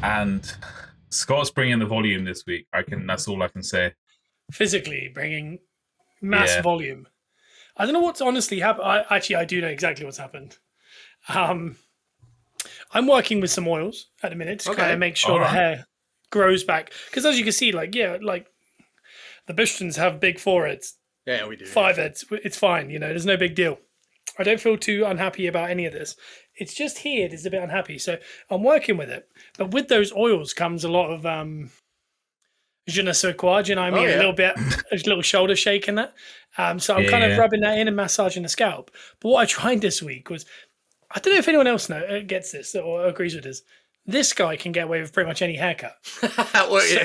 And Scott's bringing the volume this week. That's all I can say. Physically bringing mass volume. I don't know what's honestly happened. I do know exactly what's happened. I'm working with some oils at the minute to kind of make sure the hair grows back. Because as you can see, like the Bushtons have big foreheads. Yeah, we do. 5 heads. It's fine. There's no big deal. I don't feel too unhappy about any of this. It's just here it is a bit unhappy. So I'm working with it. But with those oils comes a lot of je ne sais quoi, do you know what I mean? A little bit, a little shoulder shake in that. So I'm kind of rubbing that in and massaging the scalp. But what I tried this week was, I don't know if anyone else gets this or agrees with this. This guy can get away with pretty much any haircut.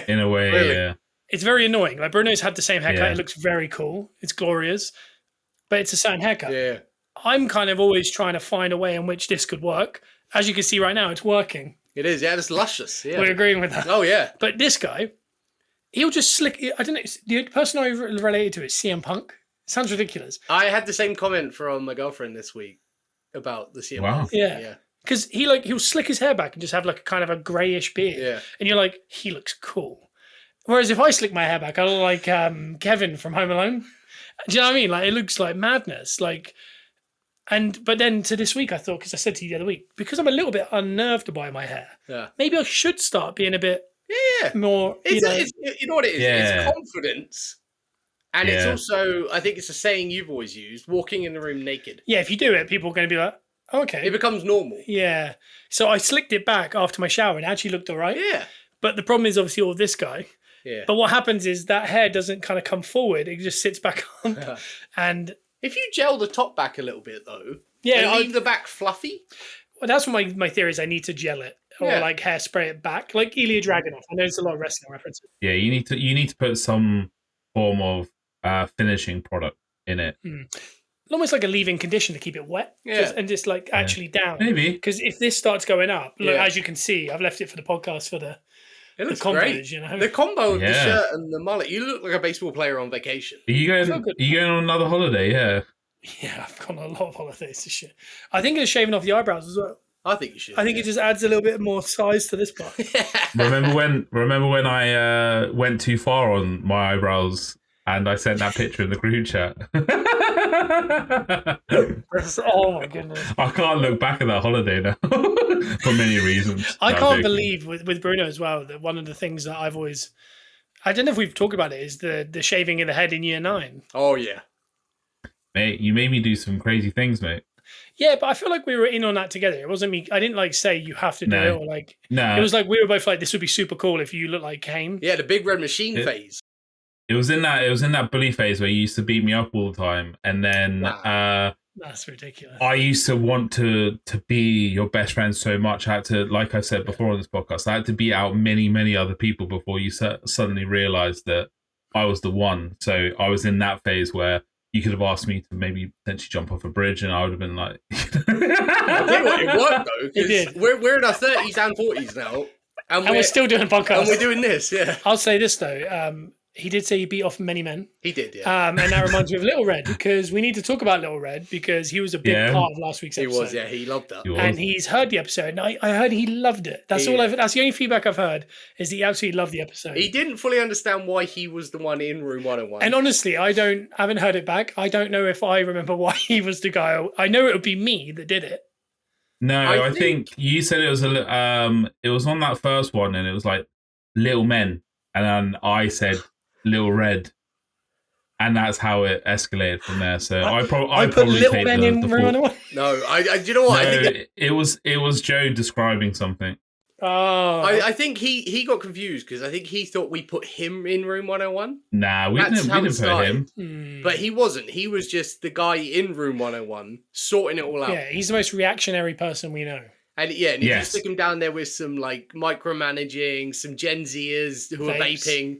In a way, really? Yeah. It's very annoying. Like Bruno's had the same haircut. It looks very cool. It's glorious. But it's a certain haircut. Yeah. I'm kind of always trying to find a way in which this could work. As you can see right now, it's working. It is, yeah. It's luscious. Yeah. We're agreeing with that. Oh, yeah. But this guy, he'll just slick. I don't know. The person I related to is CM Punk. It sounds ridiculous. I had the same comment from my girlfriend this week about the CM Punk. Yeah. Because he'll slick his hair back and just have like a kind of a greyish beard. Yeah. And you're like, he looks cool. Whereas if I slick my hair back, I look like Kevin from Home Alone. Do you know what I mean? Like, it looks like madness. But then to this week, I thought, because I said to you the other week, because I'm a little bit unnerved by my hair, maybe I should start being a bit more. You know what it is? Yeah. It's confidence. And it's also, I think it's a saying you've always used, walking in the room naked. Yeah, if you do it, people are going to be like, oh, okay. It becomes normal. Yeah. So I slicked it back after my shower and it actually looked all right. Yeah. But the problem is obviously all this guy. Yeah. But what happens is that hair doesn't kind of come forward. It just sits back up. And if you gel the top back a little bit, though, and leave the back fluffy. Well, that's what my theory is. I need to gel it or like hairspray it back, like Ilya Dragunov. I know it's a lot of wrestling references. Yeah, you need to put some form of finishing product in it. Almost like a leave-in condition to keep it wet, just like actually down. Maybe because if this starts going up, look, as you can see, I've left it for the podcast for the. It looks combos, great. The combo of the shirt and the mullet. You look like a baseball player on vacation. Are you going on another holiday? Yeah. Yeah, I've gone on a lot of holidays this year. I think it's shaving off the eyebrows as well. I think you should. I think it just adds a little bit more size to this part. Remember when I went too far on my eyebrows and I sent that picture in the group chat? Oh my goodness! I can't look back at that holiday now for many reasons. I can't believe with Bruno as well that one of the things that I've always, I don't know if we've talked about it, is the shaving of the head in year 9. Oh yeah, mate, you made me do some crazy things, mate. Yeah, but I feel like we were in on that together. It wasn't me. I didn't say you have to do it or No. It was like we were both like, this would be super cool if you look like Kane. Yeah, the big red machine phase. It was in that bully phase where you used to beat me up all the time, and then that's ridiculous. I used to want to be your best friend so much. I had to, like I said before on this podcast, I had to beat out many other people before you suddenly realised that I was the one. So I was in that phase where you could have asked me to maybe potentially jump off a bridge, and I would have been like, I tell you what, it worked though. It did. We're in our 30s and 40s now, and we're still doing podcasts, and we're doing this. Yeah, I'll say this though. He did say he beat off many men. He did, yeah. And that reminds me of Little Red, because we need to talk about Little Red because he was a big part of last week's episode. He was, yeah. He loved that. And he's heard the episode, and I heard he loved it. That's that's the only feedback I've heard, is he absolutely loved the episode. He didn't fully understand why he was the one in room 101. And honestly, I haven't heard it back. I don't know if I remember why he was the guy. I know it would be me that did it. No, I think you said it was it was on that first one, and it was like Little Men, and then I said Little Red, and that's how it escalated from there. So I probably Little Men in room 101. No, do you know what? No, I think it was Joe describing something. Oh, I think he got confused because I think he thought we put him in room 101. Nah, we didn't put him. But he wasn't. He was just the guy in room 101 sorting it all out. Yeah, he's the most reactionary person we know. And if you stick him down there with some micromanaging, some Gen Zers who are vaping.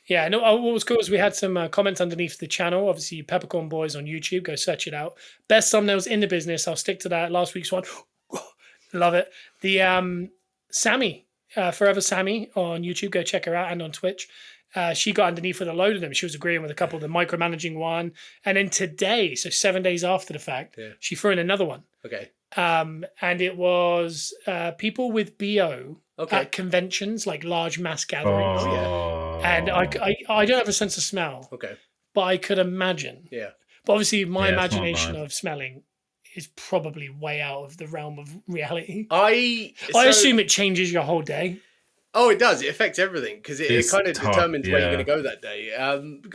Yeah, no. What was cool is we had some comments underneath the channel. Obviously, Peppercorn Boys on YouTube. Go search it out. Best thumbnails in the business. I'll stick to that. Last week's one. Love it. The Sammy, Forever Sammy on YouTube. Go check her out, and on Twitch. She got underneath with a load of them. She was agreeing with a couple of the micromanaging one. And then today, so 7 days after the fact, she threw in another one. Okay. And it was people with BO at conventions, like large mass gatherings. And I don't have a sense of smell. Okay. But I could imagine. Yeah. But obviously, my imagination nice. of smelling is probably way out of the realm of reality. I assume it changes your whole day. Oh, it does. It affects everything because it kind of determines where you're going to go that day.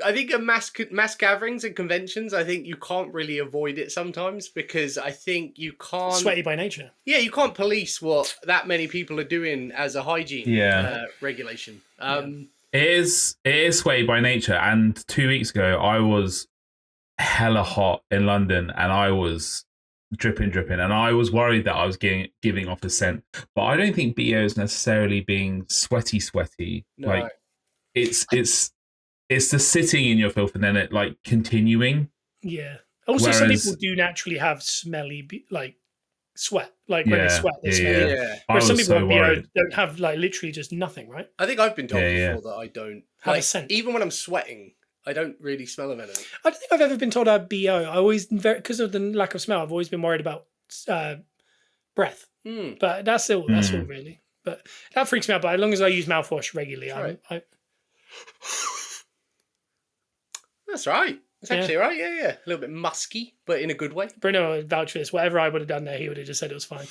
I think at mass gatherings and conventions, I think you can't really avoid it sometimes because I think you can't... Sweaty by nature. Yeah, you can't police what that many people are doing as a hygiene regulation. It is sweaty by nature. And 2 weeks ago, I was hella hot in London and I was dripping, and I was worried that I was giving off a scent, but I don't think BO is necessarily being sweaty. No. Like it's the sitting in your filth and then it like continuing. Yeah. Also, some people do naturally have smelly like sweat. Like when they sweat, they smell. Yeah. Whereas some people with BO don't have like literally just nothing, right? I think I've been told before that I don't have a scent. Even when I'm sweating, I don't really smell of anything. I don't think I've ever been told I have BO. I always, because of the lack of smell, I've always been worried about breath. But that's all really. But that freaks me out. But as long as I use mouthwash regularly, That's right. It's actually right. Yeah. A little bit musky, but in a good way. Bruno would vouch for this. Whatever I would have done there, he would have just said it was fine.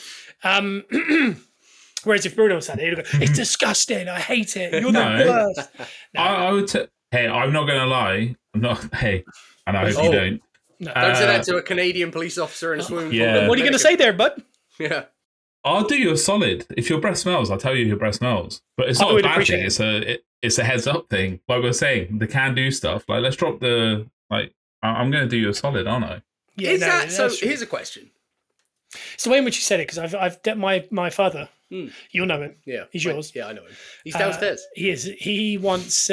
Whereas if Bruno said it, he'd go, "It's disgusting. I hate it. You're the worst." I would. Hey, I'm not going to lie. I'm not. Hey, and I hope you don't. No. Don't say that to a Canadian police officer in a swimming pool. What are you going to say there, bud? Yeah. I'll do you a solid. If your breath smells, I'll tell you your breath smells. But it's not a bad thing. It's a heads up thing. Like we were saying, the can do stuff. Like let's drop the like. I'm going to do you a solid, aren't I? Yeah. Is that so? Here's a question. It's the way in which you said it because I've my father. You'll know him. Yeah, he's yours. Yeah, I know him. He's downstairs. He is. He wants.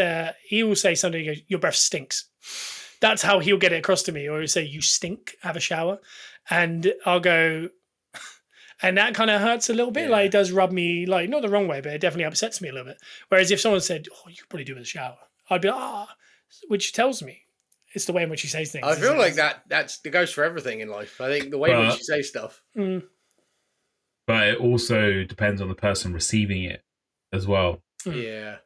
He will say something. He goes, "Your breath stinks." That's how he'll get it across to me, or he'll say, "You stink. Have a shower," and I'll go. And that kind of hurts a little bit. Like it does rub me, like not the wrong way, but it definitely upsets me a little bit. Whereas if someone said, "Oh, you could probably do with a shower," I'd be like, which tells me it's the way in which he says things. I feel like that goes for everything in life. I think the way in which you say stuff. But it also depends on the person receiving it as well. Yeah.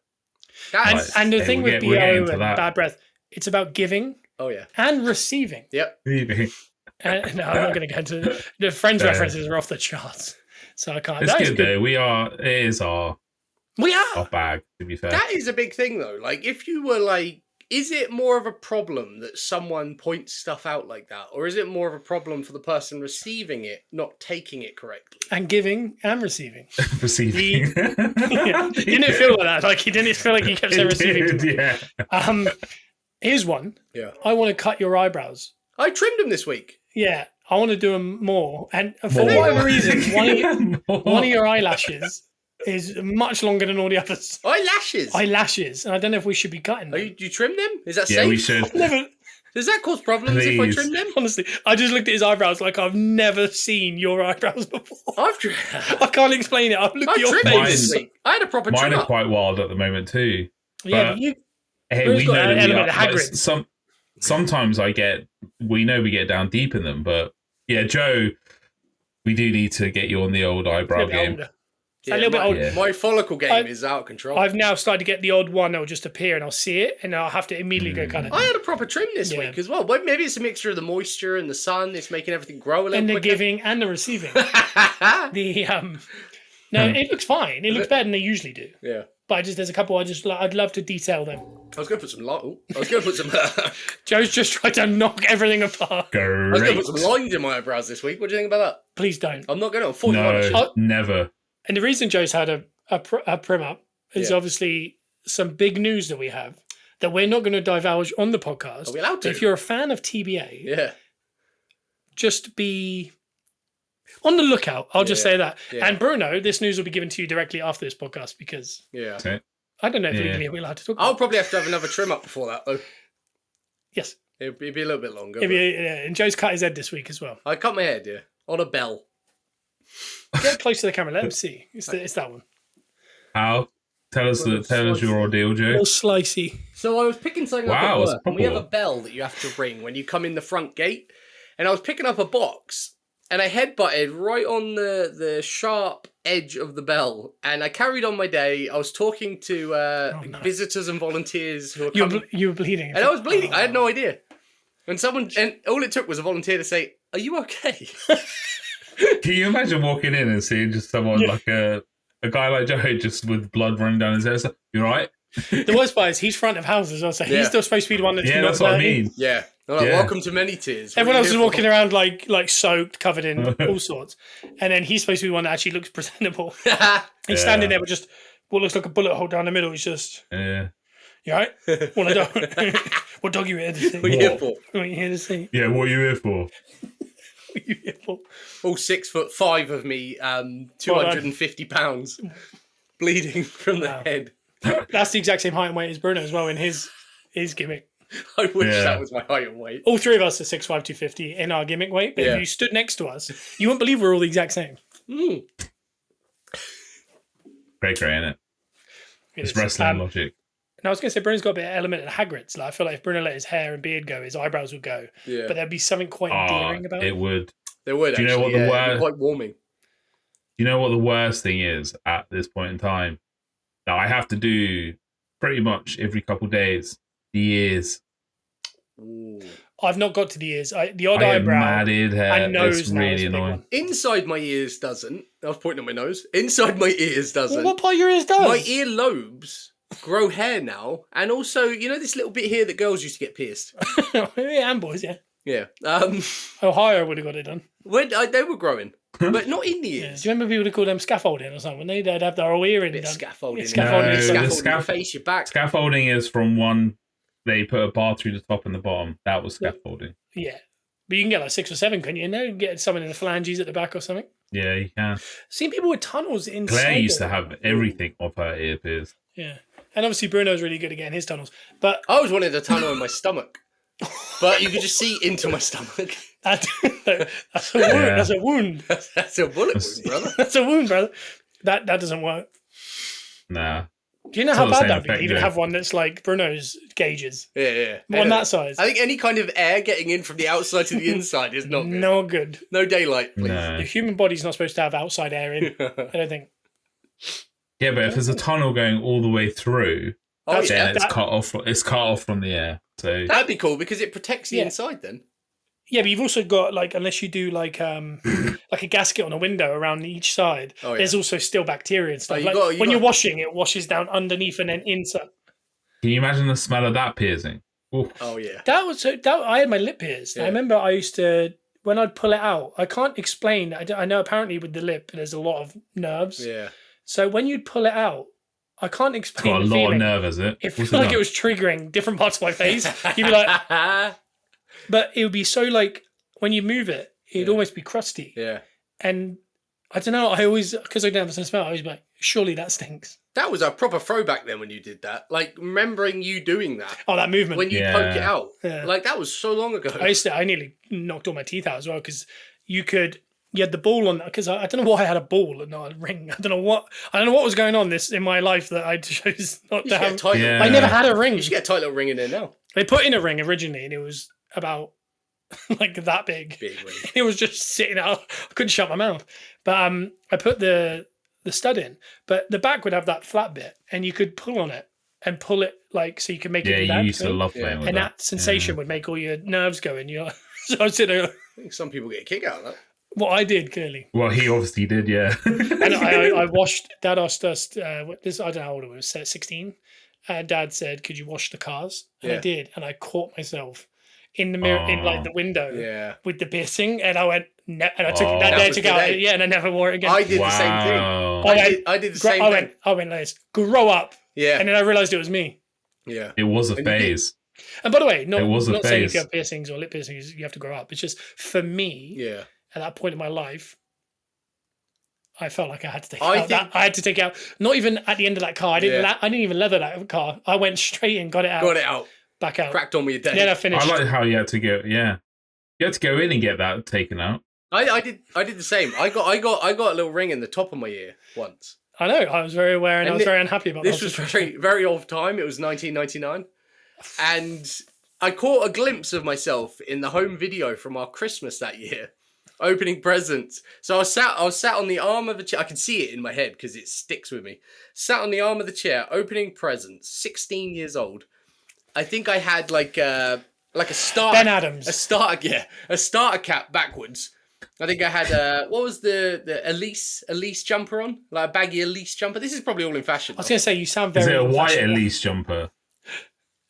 And the thing with BO and bad breath, it's about giving. Oh yeah. And receiving. Yep. No, I'm not going to go into the Friends references are off the charts, so I can't. It's good though. It is our bag, to be fair. That is a big thing though. Like if you were like, is it more of a problem that someone points stuff out like that, or is it more of a problem for the person receiving it not taking it correctly? And giving and receiving. Receiving. He didn't feel like that. Like he didn't feel like he kept saying receiving. Yeah. Here's one. Yeah. I want to cut your eyebrows. I trimmed them this week. Yeah. I want to do them more. And for whatever reason, one of your eyelashes is much longer than all the others. Eyelashes. And I don't know if we should be cutting them. Do you trim them? Is that safe? Yeah, we should. Does that cause problems if I trim them? Honestly, I just looked at his eyebrows like I've never seen your eyebrows before. I can't explain it. I've looked at your face. I had a proper trim. Mine are quite wild at the moment too. Yeah, but hey, we know that sometimes we know we get down deep in them, but yeah, Joe, we do need to get you on the old eyebrow game. Yeah, a little bit older. My follicle game is out of control. I've now started to get the odd one that will just appear and I'll see it and I'll have to immediately go cut it. I had a proper trim this week as well. Maybe it's a mixture of the moisture and the sun. It's making everything grow a little and quicker. The giving and the receiving. No, it looks fine. It looks better than they usually do. Yeah. But there's a couple I'd love to detail them. I was going to put some Joe's just tried to knock everything apart. Great. I was going to put some lines in my eyebrows this week. What do you think about that? Please don't. I'm not going to. I'm 41. No, never. And the reason Joe's had a prim up is obviously some big news that we have that we're not going to divulge on the podcast. Are we allowed to? If you're a fan of TBA, just be on the lookout. I'll just say that. Yeah. And Bruno, this news will be given to you directly after this podcast because I don't know if legally we're allowed to talk about I'll probably have to have another trim up before that though. Yes. It'd be a little bit longer. And Joe's cut his head this week as well. I cut my head, on a bell. Get close to the camera. Let him see. It's that one. How? Tell us your ordeal, Joe. A little slicey. So I was picking something up at work, and we have a bell that you have to ring when you come in the front gate. And I was picking up a box, and I headbutted right on the sharp edge of the bell, and I carried on my day. I was talking to visitors and volunteers who were coming. You were bleeding. And I was bleeding. I had no idea. And all it took was a volunteer to say, "Are you okay?" Can you imagine walking in and seeing just someone like a guy like Joe just with blood running down his head? So, you all right? The worst part is he's front of house as well, so he's still supposed to be the one that's that's what I mean. Yeah. Like, welcome to many tears. Everyone else is walking around like soaked, covered in all sorts, and then he's supposed to be the one that actually looks presentable. He's standing there with just what looks like a bullet hole down the middle. He's just you all right? What dog? What dog you here to see? What are you here for? What are you here to see? Yeah, what are you here for? What are you here for? All 6'5" of me, 250 pounds, bleeding from the head. That's the exact same height and weight as Bruno as well in his gimmick. I wish that was my height and weight. All three of us are 6'5", 250 in our gimmick weight, but if you stood next to us, you wouldn't believe we're all the exact same. Great, innit? It's wrestling logic. And I was going to say, Bruno's got a bit of element of Hagrid's. Like, I feel like if Bruno let his hair and beard go, his eyebrows would go. Yeah. But there'd be something quite endearing about it. It would. There would, actually. Do you know what the worst? Quite warming. You know what the worst thing is at this point in time? That I have to do pretty much every couple of days. The ears. Ooh. I've not got to the ears. The odd eyebrow. Matted hair. And nose. It's really annoying. Inside my ears doesn't. I was pointing at my nose. Inside my ears doesn't. Well, what part of your ears does? My earlobes grow hair now, and also, you know, this little bit here that girls used to get pierced. Yeah, and boys, yeah. Ohio would have got it done. When they were growing, but not in the ears. Yeah. Do you remember people would call them scaffolding or something? They'd have their whole earring done. Scaffolding. Yeah, scaffolding. Your face, your back. Scaffolding is from one. They put a bar through the top and the bottom. That was scaffolding. Yeah. But you can get like 6 or 7, can you? You get someone in the phalanges at the back or something. Yeah, you can. Seen people with tunnels inside. Claire used to have everything off her ear pierced. Yeah. And obviously Bruno's really good at getting his tunnels. But I always wanted a tunnel in my stomach. But you could just see into my stomach. That's a wound. Yeah. That's a wound. That's a bullet wound, brother. That's a wound, brother. That doesn't work. Nah. Do you know how bad that'd be? Even have one that's like Bruno's gauges. Yeah. One that size. I think any kind of air getting in from the outside to the inside is not good. No good. No daylight, please. No. The human body's not supposed to have outside air in. I don't think. Yeah, but if there's a tunnel going all the way through, then it's cut off. It's cut off from the air. So that'd be cool because it protects the inside then. Yeah, but you've also got like, unless you do like a gasket on a window around each side, there's also still bacteria and stuff. When you're washing, it washes down underneath and then inside. Can you imagine the smell of that piercing? Oof. Oh yeah, I had my lip pierced. Yeah. I remember I used to, when I'd pull it out. I can't explain. I know apparently with the lip there's a lot of nerves. Yeah. So when you'd pull it out, I can't explain. It's got a lot of nerve, is it? It felt like it was triggering different parts of my face. You'd be like. But it would be so like when you move it, it'd almost be crusty. Yeah. And I don't know. I always, because I don't have a sense of smell, I always be like, surely that stinks. That was a proper throwback then when you did that. Like remembering you doing that. Oh, that movement when you poke it out. Yeah. Like that was so long ago. I nearly knocked all my teeth out as well because you had the ball on, because I don't know why I had a ball and not a ring. I don't know what was going on in my life that I chose not to have. I never had a ring. You should get a tight little ring in there now. They put in a ring originally and it was about like that big. Big ring. It was just sitting out. I couldn't shut my mouth. But I put the stud in, but the back would have that flat bit and you could pull on it and pull it like so you could make it. Yeah, you used to love playing with and that sensation would make all your nerves go in. So I was sitting there. I think some people get a kick out of that. Well, I did, clearly. Well, he obviously did, yeah. And I washed, Dad asked us, I don't know how old I was, 16. Dad said, could you wash the cars? And I did. And I caught myself in the mirror, in like the window with the piercing. And I went, and I took it that day to go out. Yeah, and I never wore it again. I did the same thing. I did the same thing. I went like this, grow up. Yeah. And then I realised it was me. Yeah. It was a phase. And by the way, not saying if you have piercings or lip piercings, you have to grow up. It's just, for me, at that point in my life, I felt like I had to take it out. I had to take it out. Not even at the end of that car. I didn't even leather that car. I went straight in, got it out. Back out. Cracked on with your day. Then I finished. I like how you had to go. Yeah, you had to go in and get that taken out. I did the same. I got a little ring in the top of my ear once. I know. I was very aware and I was very unhappy about this. This was very, very off time. It was 1999, and I caught a glimpse of myself in the home video from our Christmas that year. opening presents. So I was sat on the arm of the chair. I can see it in my head because it sticks with me. Sat on the arm of the chair, opening presents. 16 years old. I think I had like a starter. Ben Adams. A starter cap backwards. I think I had what was the Elise jumper on? Like a baggy Elise jumper. This is probably all in fashion. I was going to say, you sound very. Is it a white Elise jumper?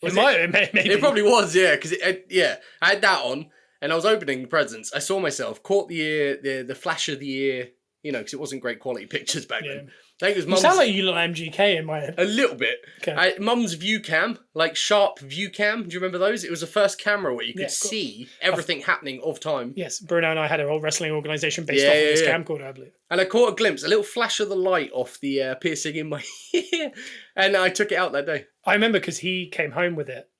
Maybe. It probably was, yeah. Because I had that on, and I was opening presents. I saw myself, caught the flash of the ear, because it wasn't great quality pictures back then. I think it was you sound like you look like MGK in my head. A little bit. Okay. Mum's view cam, like sharp view cam. Do you remember those? It was the first camera where you could see everything happening of time. Yes, Bruno and I had a whole wrestling organisation based off of this camcorder, I believe. And I caught a glimpse, a little flash of the light off the piercing in my ear, and I took it out that day. I remember because he came home with it,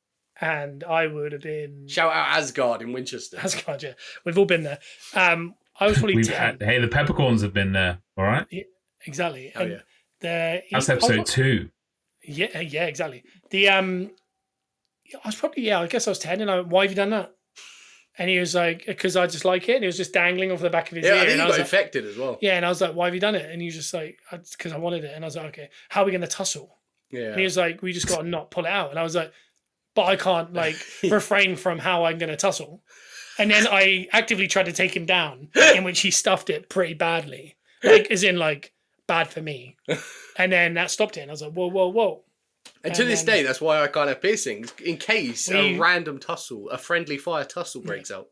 and I would have been... Shout out Asgard in Winchester. Asgard, yeah. We've all been there. I was probably 10. Hey, the Peppercorns have been there, all right? Yeah, exactly. Oh, yeah. That's episode 2. Yeah, exactly. I was probably, I guess I was 10, and I went, why have you done that? And he was like, because I just like it, and it was just dangling off the back of his ear. Yeah, I think and he I got was infected as well. Yeah, and I was like, why have you done it? And he was just like, because I wanted it. And I was like, okay, how are we going to tussle? Yeah. And he was like, we just got to not pull it out. And I was like, but I can't refrain from how I'm going to tussle. And then I actively tried to take him down, in which he stuffed it pretty badly, as in bad for me. And then that stopped it, and I was like, whoa. And to this day, that's why I can't have piercings, in case a random tussle, a friendly fire tussle breaks out.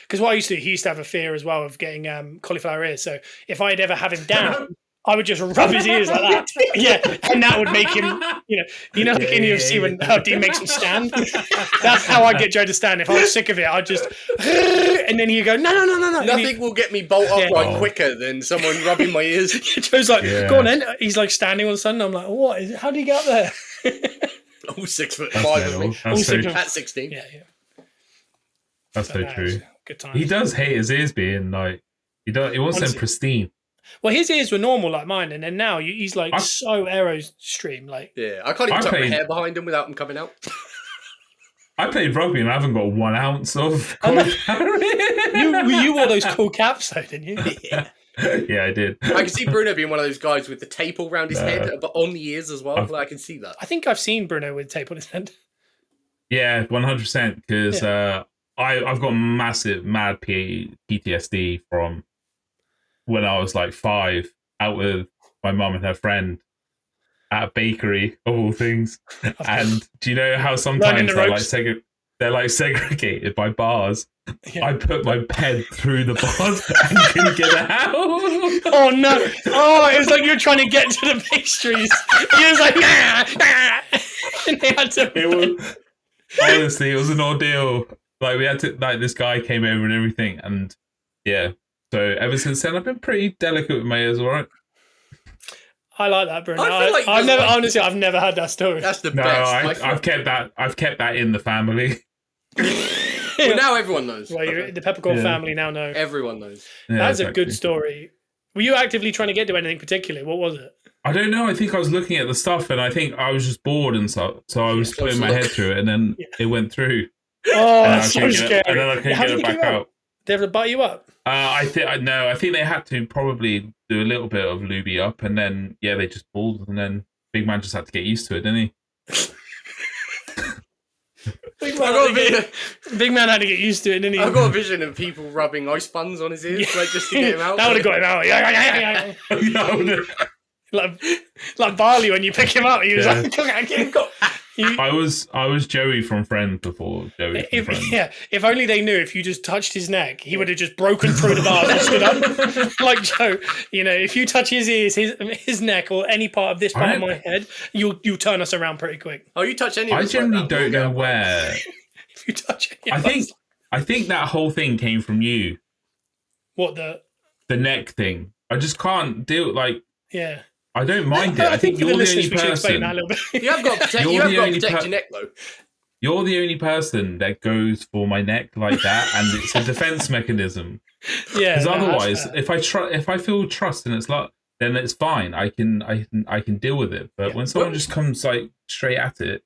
Because what I used to do, he used to have a fear as well of getting cauliflower ears. So if I'd ever have him down, I would just rub his ears like that. Yeah, and that would make him, in UFC when Dean makes him stand. That's how I'd get Joe to stand. If I was sick of it, I'd just, and then he'd go, no. Nothing will get me bolt upright quicker than someone rubbing my ears. Joe's like, go on then. He's standing on the sun. And I'm like, what? How did he get up there? All 6'5" of me. At 16. Yeah. That's so true. Good time. He does hate his ears being he wants them pristine. Well, his ears were normal like mine, and then now he's so Aerostream. Yeah, I can't even tuck my hair behind him without them coming out. I played rugby and I haven't got 1 ounce of You wore those cool caps though, didn't you? Yeah. Yeah, I did. I can see Bruno being one of those guys with the tape all around his head, but on the ears as well. I can see that. I think I've seen Bruno with tape on his head. Yeah, 100%. Because I've got massive, mad PTSD from when I was 5, out with my mum and her friend at a bakery, of all things. And do you know how sometimes they're segregated by bars? Yeah. I put my pen through the bars and couldn't get it out. Oh no! Oh, it was like you were trying to get to the pastries. He was like, and they had to. Honestly, it was an ordeal. We had to this guy came over and everything, and yeah. So ever since then, I've been pretty delicate with my ears. All right. I like that, Bruno. I've never had that story. That's the best. I've kept that in the family. Well, now everyone knows. Well, the Peppercorn family now know. Everyone knows. Yeah, that's exactly a good story. Were you actively trying to get to anything particular? What was it? I don't know. I think I was looking at the stuff, and I think I was just bored and so I was putting my head through it, and then it went through. Oh, that's so scary. And then I couldn't get it back out. Did they ever butt you up? I think they had to probably do a little bit of lubey up, and then they just pulled, and then Big Man just had to get used to it, didn't he? Big Man had to get used to it, didn't he? I've got a vision of people rubbing ice buns on his ears, just to get him out. That would have got him out. Like Barley when you pick him up, he was I was Joey from Friends before Joey from Friends. Yeah, if only they knew if you just touched his neck, he would have just broken through the bars and stood up. Like Joe, if you touch his ears, his neck, or any part of this part of my head, you'll turn us around pretty quick. Oh, you touch any of us? I generally don't know where. If you touch any of us. I think that whole thing came from you. What, the neck thing? I just can't deal Yeah. I don't mind it. I think you're the only person. You have got to protect your neck, though. You're the only person that goes for my neck like that, and it's a defense mechanism. Yeah. Because otherwise, if I feel trust and then it's fine. I can deal with it. But when someone just comes straight at it,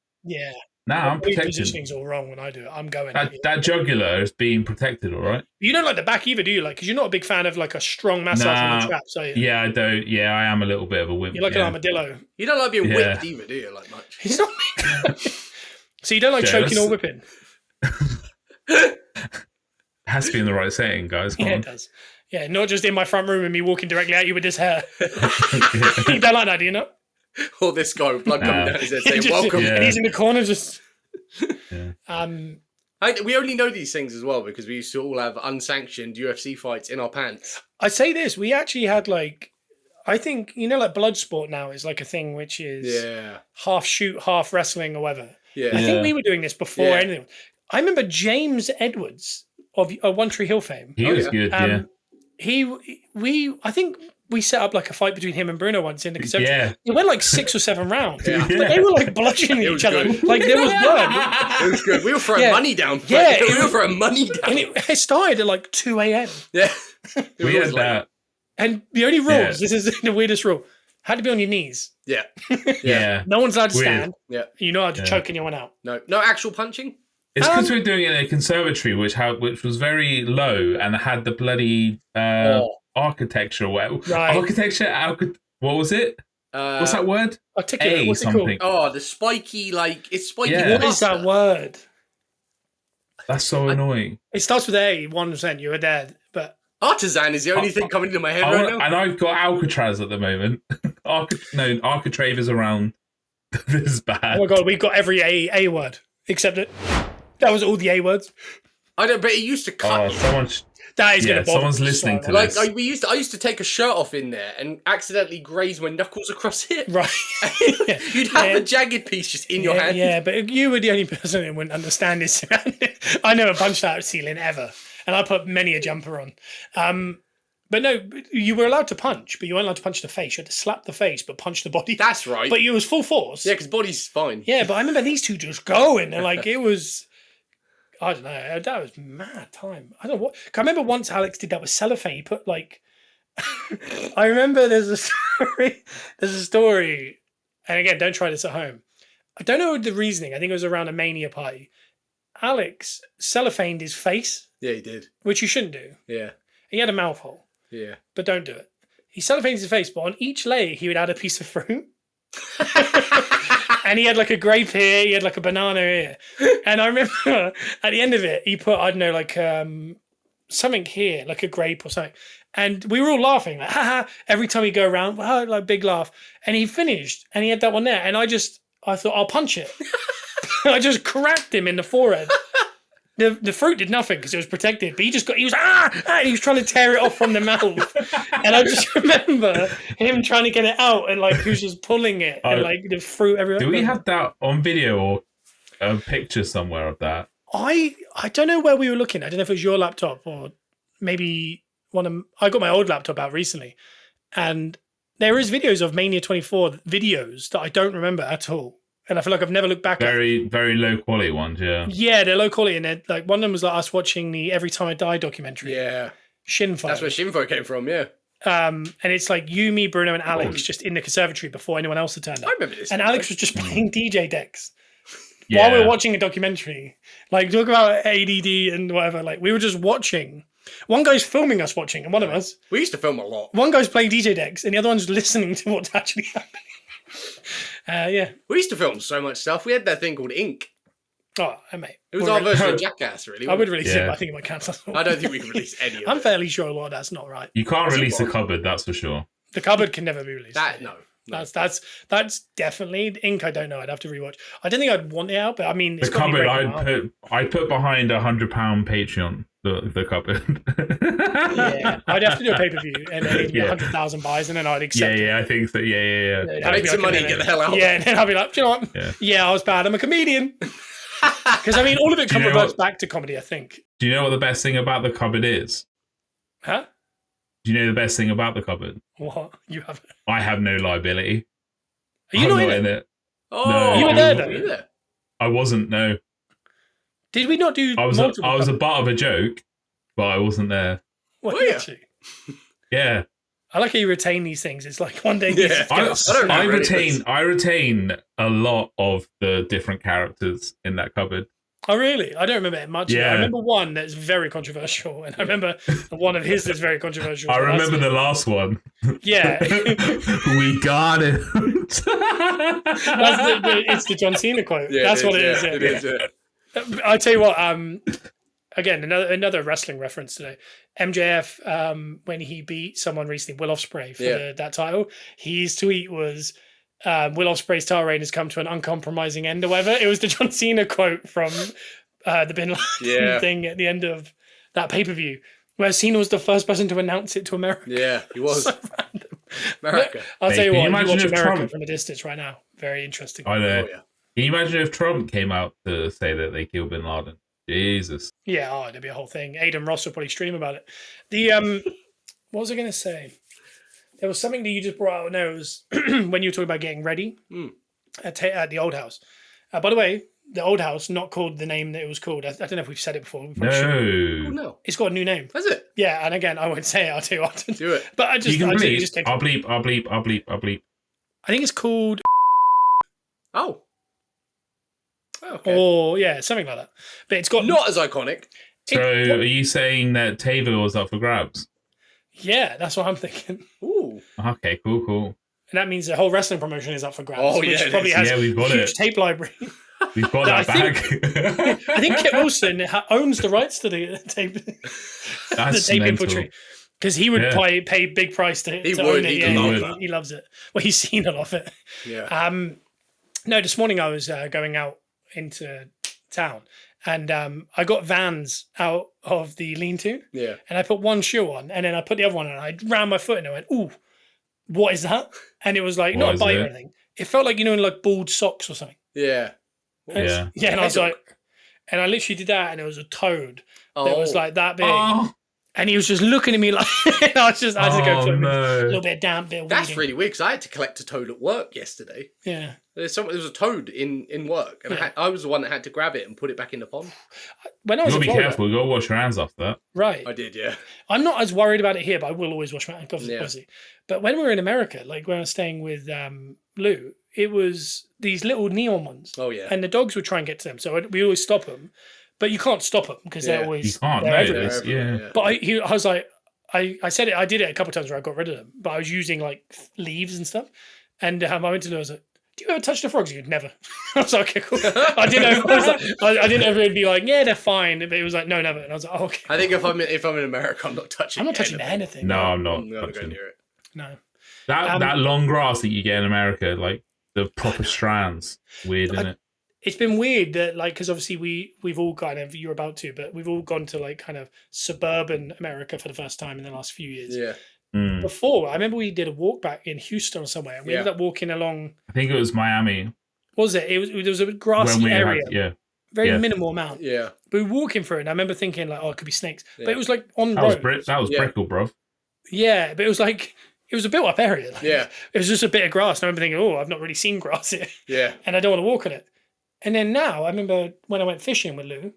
Nah, I'm Body protected. positioning's all wrong when I do it. I'm going. That jugular is being protected, all right? You don't like the back either, do you? Like, because you're not a big fan of like a strong massage on the traps, are you? Yeah, I don't. Yeah, I am a little bit of a wimp. You're like an armadillo. You don't like being whipped either, do you? Like much. He's not. So you don't like choking or whipping? Has to be in the right setting, guys. Come on. It does. Yeah, not just in my front room and me walking directly at you with this hair. You don't like that, do you not? Or this guy with blood coming down his head saying, Just- welcome. And he's in the corner just. Yeah. We only know these things as well because we used to all have unsanctioned UFC fights in our pants. I say this, we actually had like, I think, like blood sport now is like a thing which is half shoot, half wrestling or whatever. Yeah. I think we were doing this before anything. I remember James Edwards of One Tree Hill fame. He was good, yeah. I think we set up like a fight between him and Bruno once in the conservatory. Yeah. It went like 6 or 7 rounds. But they were like bludgeoning each other. good. Like there was blood. It was good. We were throwing money down. Yeah, we were throwing money down. And it started at like 2 a.m. Yeah. We had that. And the only rules, this is the weirdest rule, had to be on your knees. Yeah. Yeah. No one's allowed to Weird. stand. Yeah. You're not allowed to choke anyone out. No actual punching. It's because we're doing it in a conservatory, which was very low and had the bloody architecture. Right. What was it? What's that word? Articulate. What's something. it called? Oh, the spiky, it's spiky. Yeah. What is that word? That's so annoying. It starts with A, 1%. You were dead. But Artisan is the only thing coming into my head right now. And I've got Alcatraz at the moment. Architrave is around. This is bad. oh my god, we've got every A word. Except that was all the A words. I don't. But it used to cut. That is going to bother someone's me listening so to much. this. I used to take a shirt off in there and accidentally graze my knuckles across it. Right. You'd have a jagged piece just in your hand. Yeah, but you were the only person who wouldn't understand this. I never punched out a ceiling ever, and I put many a jumper on. But no, you were allowed to punch, but you weren't allowed to punch the face. You had to slap the face, but punch the body. That's right. But it was full force. Yeah, because body's fine. Yeah, but I remember these two just going, and like it was. I don't know. That was mad time. I don't know what. I remember once Alex did that with cellophane. He put like. I remember there's a story. And again, don't try this at home. I don't know the reasoning. I think it was around a mania party. Alex cellophaned his face. Yeah, he did. Which you shouldn't do. Yeah. He had a mouth hole. Yeah. But don't do it. He cellophaned his face, but on each layer he would add a piece of fruit. And he had like a grape here, he had like a banana here. And I remember at the end of it, he put, I don't know, like something here, like a grape or something. And we were all laughing, like, haha, every time he go around, like big laugh. And he finished and he had that one there. And I thought, I'll punch it. I just cracked him in the forehead. The fruit did nothing because it was protected, but he was and he was trying to tear it off from the mouth. And I just remember him trying to get it out and like he was just pulling it and like the fruit everywhere. Do we have that on video or a picture somewhere of that? I don't know where we were looking. I don't know if it was your laptop or maybe I got my old laptop out recently, and there is videos of Mania 24 videos that I don't remember at all. And I feel like I've never looked back at very low quality ones, yeah. Yeah, they're low quality. And they're, like one of them was like us watching the Every Time I Die documentary. Yeah. Shinfo. That's where Shinfo came from, yeah. And it's like you, me, Bruno, and Alex just in the conservatory before anyone else had turned up. I remember this. And Alex was just playing DJ decks while we were watching a documentary. Like, talk about ADD and whatever. Like, we were just watching. One guy's filming us watching, and one of us. We used to film a lot. One guy's playing DJ decks, and the other one's listening to what's actually happening. Yeah. We used to film so much stuff. We had that thing called Ink. Oh, mate. It was our version of Jackass, really. I would release it, but I think it might cancel. I don't think we can release any of it. I'm fairly sure a lot of that's not right. You can't release a cupboard, that's for sure. The cupboard can never be released. No. That's definitely Ink. I don't know. I'd have to rewatch. I don't think I'd want it out, but I mean, the cupboard I put behind £100 Patreon. The cupboard. Yeah, I'd have to do a pay-per-view and then 100,000 buys, and then I'd accept. Yeah, I think so. Yeah. Make some money, get the hell out. Yeah, and then I'll be like, do you know what? Yeah, I was bad. I'm a comedian. Because I mean, all of it reverts back to comedy. I think. Do you know what the best thing about the cupboard is? Huh? Do you know the best thing about the cupboard? What? You have it. I have no liability. Are you not in it? Oh, no, you were there though. You were there? I wasn't. No. Did we not do? I was a butt of a joke, but I wasn't there. What? Were you? Yeah. I like how you retain these things. It's like one day these Yeah. go- don't I remember retain a lot of the different characters in that cupboard. Oh, really? I don't remember much of it. I Yeah. remember one that's very controversial, and I remember one of his that's very controversial. I but that's remember it. the last one. Yeah. We got it. It's the John Cena quote. Yeah, That's what it is. yeah, Yeah. It is. Yeah. I'll tell you what. Again, another wrestling reference today. MJF, when he beat someone recently, Will Ospreay, for that title, his tweet was, "Will Ospreay's title reign has come to an uncompromising end," or whatever. It was the John Cena quote from the Bin Laden thing at the end of that pay-per-view, where Cena was the first person to announce it to America. Yeah, he was. So random. America. I'll tell you Can what, you you imagine watch if America Trump- from a distance right now. Very interesting. I know. Oh, yeah. Can you imagine if Trump came out to say that they killed Bin Laden? Jesus. Yeah, there'd be a whole thing. Aiden Ross will probably stream about it. The what was I going to say? There was something that you just brought out. No, it was when you were talking about getting ready at the old house. By the way, the old house, not called the name that it was called. I don't know if we've said it before. We probably should. Oh, no. It's got a new name. Has it? Yeah, and again, I won't say it. I'll tell you what. Do it. But I just, You can I bleep. just came I'll bleep. I think it's called, Oh. Okay. or yeah, something like that. But it's got Not as iconic. So are you saying that Taylor was up for grabs? Yeah, that's what I'm thinking. Ooh. Okay, cool. And that means the whole wrestling promotion is up for grabs. Oh, which yeah, it probably is. has Yeah, we've got a huge it. tape library. We've got I that back. I think Kit Wilson owns the rights to the tape, That's the tape mental. infantry, because he would pay big price to He to would, own it. he'd Yeah, love he, that. he loves it. Well, he's seen a lot of it. Yeah. No, this morning I was going out into town, and I got Vans out of the lean-to, Yeah. and I put one shoe on, and then I put the other one on, and I ran my foot, and I went, "Ooh, what is that?" And it was like What not a is bite it? or anything. It felt like, like bald socks or something. Yeah. Yeah. Yeah, and I was like, and I literally did that, and it was a toad that was like that big, Oh, and he was just looking at me like, I had to go for a no. little bit of damp, bit of That's weeding. really weird because I had to collect a toad at work yesterday. Yeah. There was a toad in work, and Yeah. I was the one that had to grab it and put it back in the pond. When I You was gotta in be Florida, careful. You gotta wash your hands after that. right? I did, yeah. I'm not as worried about it here, but I will always wash my hands, Yeah. obviously. But when we were in America, like when I was staying with Lou, it was these little neon ones, Oh yeah. and the dogs would try and get to them. So we always stop them, but you can't stop them because Yeah. they're always You can't, they're no, everywhere. it's- They're everywhere, yeah. But I was like, I said it. I did it a couple of times where I got rid of them, but I was using like leaves and stuff. And I went to Lou. I was like, "Do you ever touch the frogs?" He goes, "Never." I was like, "Okay, cool." I didn't know. I didn't know if it'd be like, "Yeah, they're fine," but it was like, "No, never." And I was like, "Oh, okay." I think if I'm in America, I'm not touching. I'm not touching anything. No, I'm not I'm not going touching. near it. No. That long grass that you get in America, like the proper strands, weird, isn't it? It's been weird that, like, because obviously we've all kind of, you're about to, but we've all gone to like kind of suburban America for the first time in the last few years. Yeah. Mm. Before, I remember we did a walk back in Houston or somewhere, and we Yeah. ended up walking along. I think it was Miami What was it? It was a grassy when we area, had, very yeah. minimal amount. Yeah. But we were walking through it, and I remember thinking like, "Oh, it could be snakes," but Yeah. it was like on that was road. that was Yeah. Brickle, bro. Yeah, but it was like it was a built up area. Like, Yeah. it was just a bit of grass. And I remember thinking, "Oh, I've not really seen grass here, Yeah. and I don't want to walk on it." And then now, I remember when I went fishing with Lou,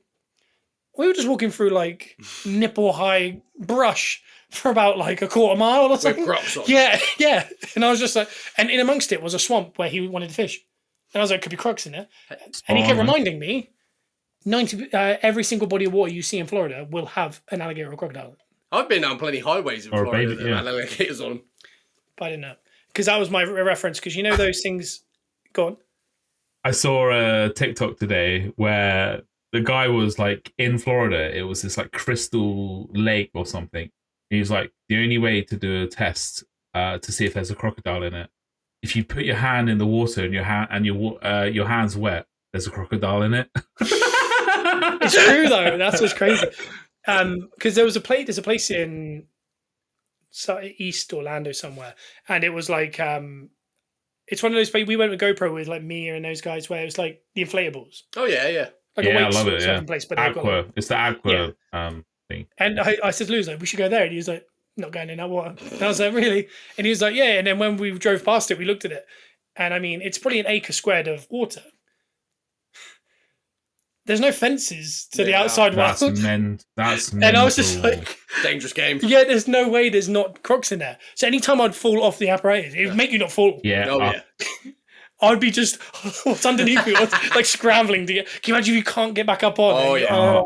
we were just walking through like nipple high brush for about like a quarter mile or With something. crops on. Yeah, yeah. And I was just like, and in amongst it was a swamp where he wanted to fish. And I was like, could be crocs in there. And he kept man. reminding me, every single body of water you see in Florida will have an alligator or crocodile. I've been on plenty highways in Or a Florida baby, that yeah. had alligators on them. But I didn't know. Because that was my reference. Because you know those things. Go on. I saw a TikTok today where the guy was like in Florida. It was this like crystal lake or something. He was like, the only way to do a test to see if there's a crocodile in it, if you put your hand in the water and your hand's wet, there's a crocodile in it. It's true though. That's what's crazy. Because there's a place in East Orlando somewhere, and it was like it's one of those places we went with GoPro with like Mia and those guys where it was like the inflatables, Oh yeah, yeah. like Yeah, I weight love it, sort yeah. of place. But they've got, like, Aqua. It's the Aqua thing. and I said to Lou, like, we should go there, and he was like, not going in that water. And I was like, really? And he was like, yeah. And then when we drove past it, we looked at it, and I mean, it's probably an acre squared of water. there's no fences to the Yeah, outside That's world. That's And I was just mental. like, Dangerous game. yeah, there's no way there's not crocs in there. So anytime I'd fall off the apparatus, it would make you not fall. Yeah. Oh yeah. I'd be just, what's underneath me? Like scrambling to get. Can you imagine if you can't get back up on? Oh, And you- yeah.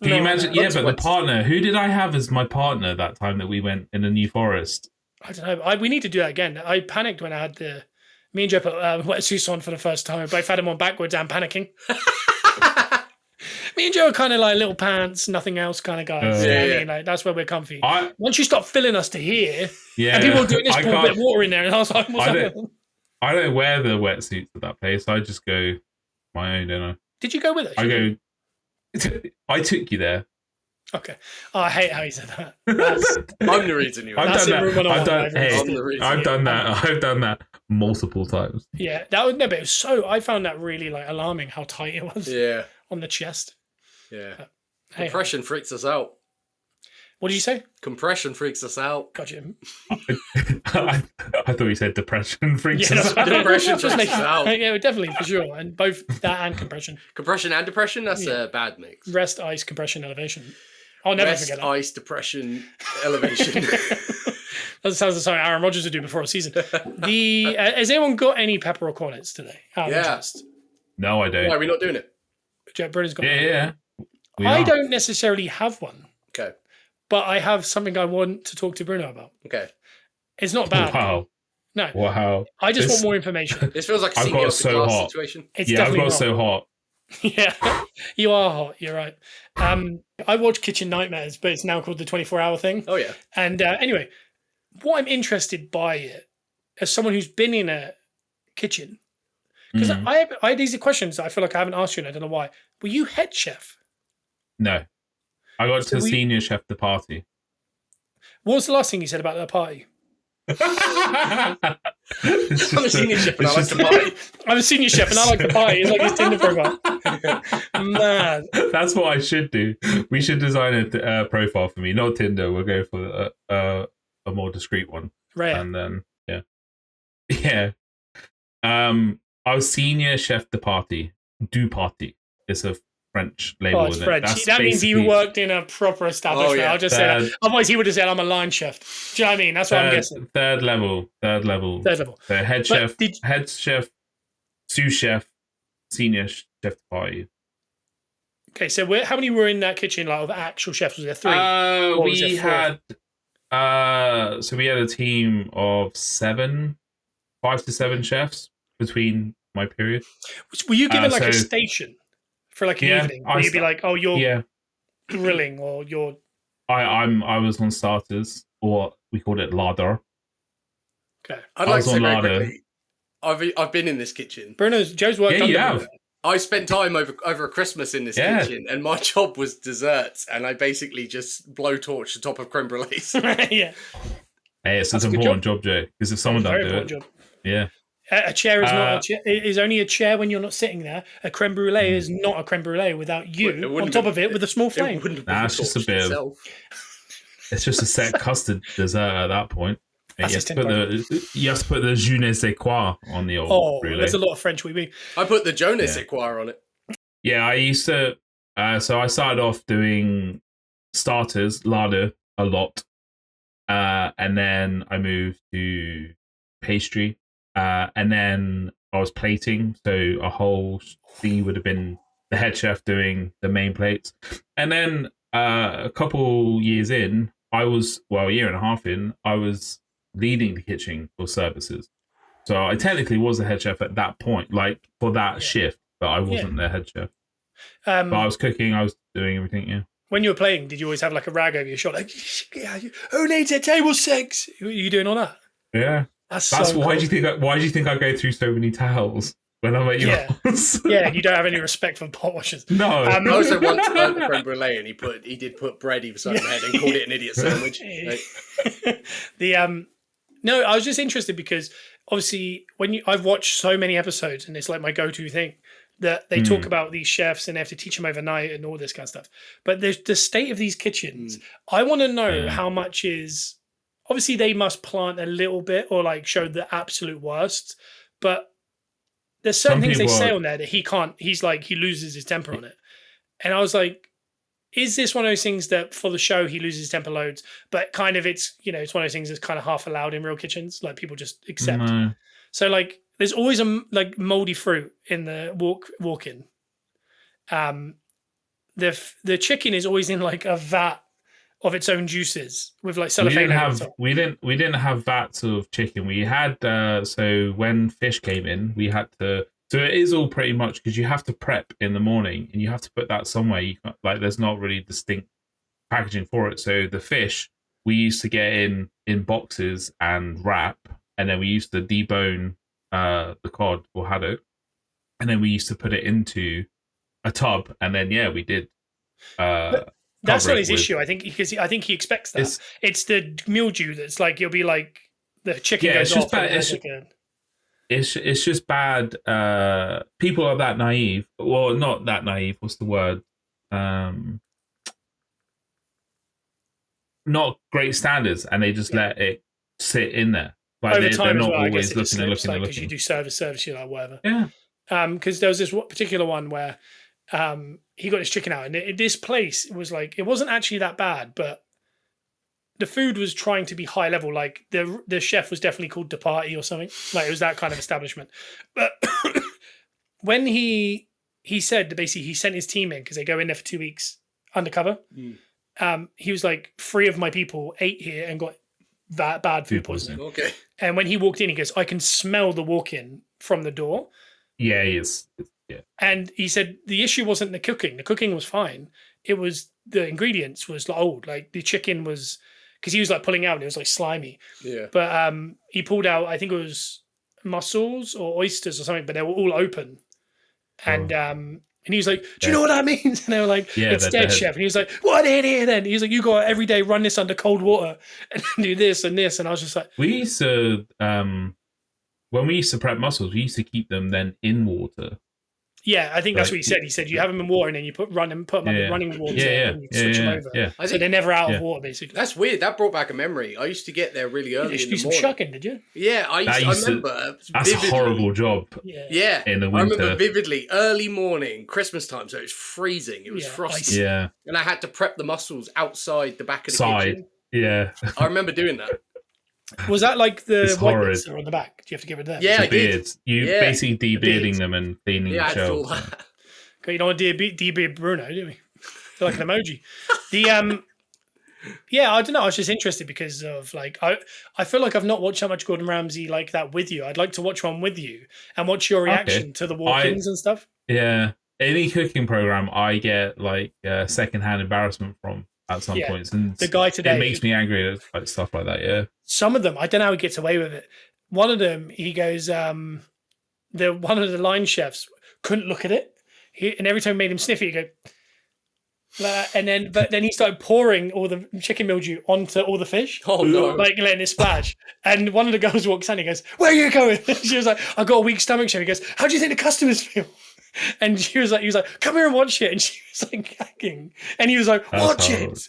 Can you imagine? Yeah, but the Consequences. partner. Who did I have as my partner that time that we went in the New Forest? I don't know. We need to do that again. I panicked when I had me and Joe put wetsuits on for the first time. Both had them on backwards and panicking. Me and Joe are kind of like little pants, nothing else kind of guys. You know what I mean? Like, that's where we're comfy. Once you stop filling us to here, and people are doing this, pour a bit of water in there, and I was like, what's happening? I don't wear the wetsuits at that place. I just go my own, don't I? Did you go with us? I go. I took you there. Okay. Oh, I hate how you said that. That's, I'm the reason you. I've That's done in room that. 101, I've done. I've Hey, I'm the reason. I've done that. I've done that multiple times. yeah, that was no, but it was so. I found that really like alarming how tight it was Yeah. on the chest. Yeah. Hey, Compression freaks us out. what did you say? Compression freaks us out. Gotcha. I thought you said depression freaks Yeah, us that's out. Depression just freaks making, us out. yeah, definitely for sure, and both that and compression, Compression and depression, that's Yeah. a bad mix. rest, ice, compression, elevation. I'll never Rest, forget that. ice, depression, elevation. That sounds like something Aaron Rodgers would do before a season. Has anyone got any pepper or cornets today? Out of Yeah. interest? No, I don't. Why are we not doing it? Jack Brennan's got Yeah, one. yeah. We I are. don't necessarily have one, Okay. but I have something I want to talk to Bruno about. Okay. It's not bad. Wow. No, Wow. I just This- want more information. This feels like a I've senior got of the so class hot. situation. It's Yeah, I've definitely got not. so hot. Yeah, you are hot. You're right. I watch Kitchen Nightmares, but it's now called the 24-hour thing. Oh yeah. And anyway, what I'm interested by it, as someone who's been in a kitchen, because Mm. I had these questions that I feel like I haven't asked you, and I don't know why. Were you head chef? No. I got So to senior chef the party. What was the last thing you said about that party? I'm a senior chef and I like to party. I'm a senior chef and I like to party. It's like his Tinder profile. Man. That's what I should do. We should design a profile for me. Not Tinder. We'll go for a more discreet one. Rare. And then, yeah. I was senior chef de party. Du party. It's a French label. Oh, it's isn't it? French. That's That means he basically- worked in a proper establishment. Oh, yeah. I'll just say that. Otherwise, he would have said, I'm a line chef. Do you know what I mean? That's what I'm guessing. Third level. Third level. So head But chef, head chef, sous chef, senior chef de party. Okay, so how many were in that kitchen, like, of actual chefs? Was there 3? Or was We it 4? had so we had a team of 5 to 7 chefs between my period. Were you given like a so- station for like an Yeah, evening? I Where you'd be like, oh, you're Yeah, grilling or you're... I was on starters, or we called it larder. Okay. I'd I like was to say on very larder. quickly, I've been in this kitchen. Joe's worked Yeah, under you me. have. I spent time over a Christmas in this Yeah. kitchen, and my job was desserts, and I basically just blowtorch the top of creme brulees. Yeah. Hey, it's That's a an good important job, Joe. Because if someone Very doesn't do it, important job. yeah. A chair is not a chair. It is only a chair when you're not sitting there. A creme brulee is not a creme brulee without It you wouldn't on top be- of it with a small flame. It wouldn't have Nah, it's just a torched bit of- itself. It's just a set custard dessert at that point. That's You his have, you have to put the je ne sais quoi on the old Oh, brulee. there's a lot of French we mean. I put the Jonas Yeah. Equire on it. Yeah, I used to. So I started off doing starters, larder, a lot, and then I moved to pastry, and then I was plating. So a whole thing would have been the head chef doing the main plates, and then a couple years in, a year and a half in, I was leading the kitchen for services. So I technically was the head chef at that point, like for that shift, but I wasn't the head chef. But I was cooking, I was doing everything, yeah. When you were playing, did you always have like a rag over your shoulder? Like, who needs a table six? Were you doing all that? Yeah. That's That's so why cool. do you think I go through so many towels when I'm at your Yeah. house? Yeah, you don't have any respect for pot washers. No. I also once burnt the creme brulee, and he did put bread either side of my head and called it an idiot sandwich. Like, No, I was just interested because obviously I've watched so many episodes and it's like my go-to thing that they talk about these chefs and they have to teach them overnight and all this kind of stuff. But there's the state of these kitchens. I want to know how much is obviously they must plant a little bit or like show the absolute worst, but there's certain Some things they people say are- on there that he can't. He's like he loses his temper on it. And I was like, is this one of those things that for the show he loses temper loads, but kind of it's it's one of those things that's kind of half allowed in real kitchens, like people just accept. No. So like there's always a like moldy fruit in the walk-in. The chicken is always in like a vat of its own juices with like cellophane. We didn't have vats of chicken. We had so when fish came in, we had to. So it is all pretty much because you have to prep in the morning and you have to put that somewhere. You can't, like there's not really distinct packaging for it. So the fish we used to get in boxes and wrap, and then we used to debone the cod or haddock, and then we used to put it into a tub, and then we did. That's not his issue, I think, because I think he expects that. It's the mildew that's like you'll be like the chicken goes off. It's just bad. People are that naive. Well, not that naive. What's the word? Not great standards, and they just let it sit in there. Like over time, they're not well, always looking and looking. Because you do service, you're like whatever. Yeah. Because there was this particular one where he got his chicken out, and this place was like it wasn't actually that bad, but the food was trying to be high level. Like the chef was definitely called De Party or something. Like it was that kind of establishment. But when he said that basically he sent his team in because they go in there for 2 weeks undercover. He was like 3 of my people ate here and got that bad food poisoning. Okay. And when he walked in, he goes, I can smell the walk-in from the door. Yeah, he is. Yeah. And he said the issue wasn't the cooking. The cooking was fine. It was the ingredients was like old. Like the chicken was, because he was like pulling out and it was like slimy. Yeah. But he pulled out, I think it was mussels or oysters or something, but they were all open. And he was like, do you know what that means? And they were like, it's dead, chef. And he was like, what in here then? He was like, you got to every day run this under cold water and do this and this. And I was just like, we used to, when we used to prep mussels, we used to keep them then in water. Yeah, I think that's what he said. He said you have them in water and then you put them under running water and you switch them over. Yeah. So they're never out of water, basically. That's weird. That brought back a memory. I used to get there really early in the morning. You do some shucking, did you? Yeah, I remember. That's a horrible job. Yeah. In the winter. I remember vividly, early morning, Christmas time, so it was freezing. It was frosty. Yeah. And I had to prep the mussels outside the back of the kitchen. Yeah. I remember doing that. Was that like the white bits that are on the back? Do you have to get rid of them? Yeah, I did. You basically de-bearding them and cleaning the shell. Okay, you don't want to de-beard Bruno, do we? Feel like an emoji. I don't know. I was just interested because of like I feel like I've not watched that much Gordon Ramsay like that with you. I'd like to watch one with you and watch your reaction to the walk-ins and stuff. Yeah, any cooking program I get like secondhand embarrassment from at some points, and the guy today it makes me angry at stuff like that. Yeah, some of them I don't know how he gets away with it. One of them, he goes, one of the line chefs couldn't look at it. And every time he made him sniff it, he'd go, but then he started pouring all the chicken mildew onto all the fish. Oh no! Like letting it splash. And one of the girls walks in and he goes, "Where are you going?" She was like, "I've got a weak stomach." Chef. He goes, "How do you think the customers feel?" And he was like, "Come here and watch it." And she was like gagging. And he was like, "Watch it."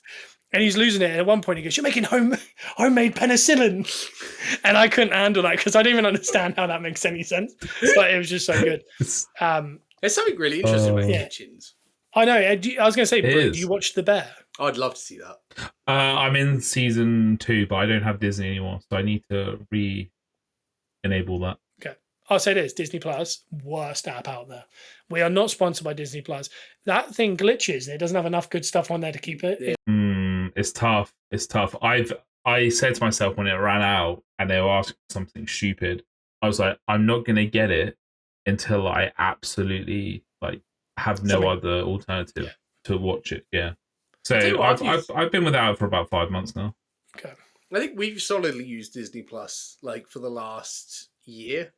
And he's losing it. And at one point he goes, "You're making homemade penicillin." And I couldn't handle that because I didn't even understand how that makes any sense. But it was just so good. There's something really interesting about kitchens. I know. I was going to say, Bruno, do you watch The Bear? I'd love to see that. I'm in season 2, but I don't have Disney anymore, so I need to re-enable that. Okay. I'll say this, Disney Plus, worst app out there. We are not sponsored by Disney Plus. That thing glitches. It doesn't have enough good stuff on there to keep it. It's tough. It's tough. I said to myself when it ran out and they were asking something stupid, I was like, I'm not going to get it until I absolutely have no other alternative to watch it. Yeah. So I've been without it for about 5 months now. Okay. I think we've solidly used Disney Plus for the last year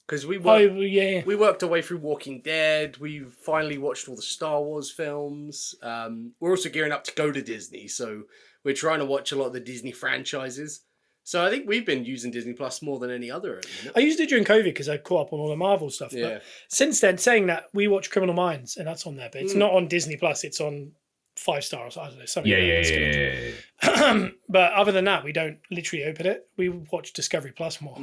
because we worked our way through Walking Dead. We've finally watched all the Star Wars films. We're also gearing up to go to Disney, so we're trying to watch a lot of the Disney franchises. So I think we've been using Disney Plus more than any other. I used it during COVID because I caught up on all the Marvel stuff. Yeah. But since then, saying that, we watch Criminal Minds and that's on there, but it's not on Disney Plus. It's on 5 stars. I don't know. Something Yeah. But other than that, we don't literally open it. We watch Discovery Plus more,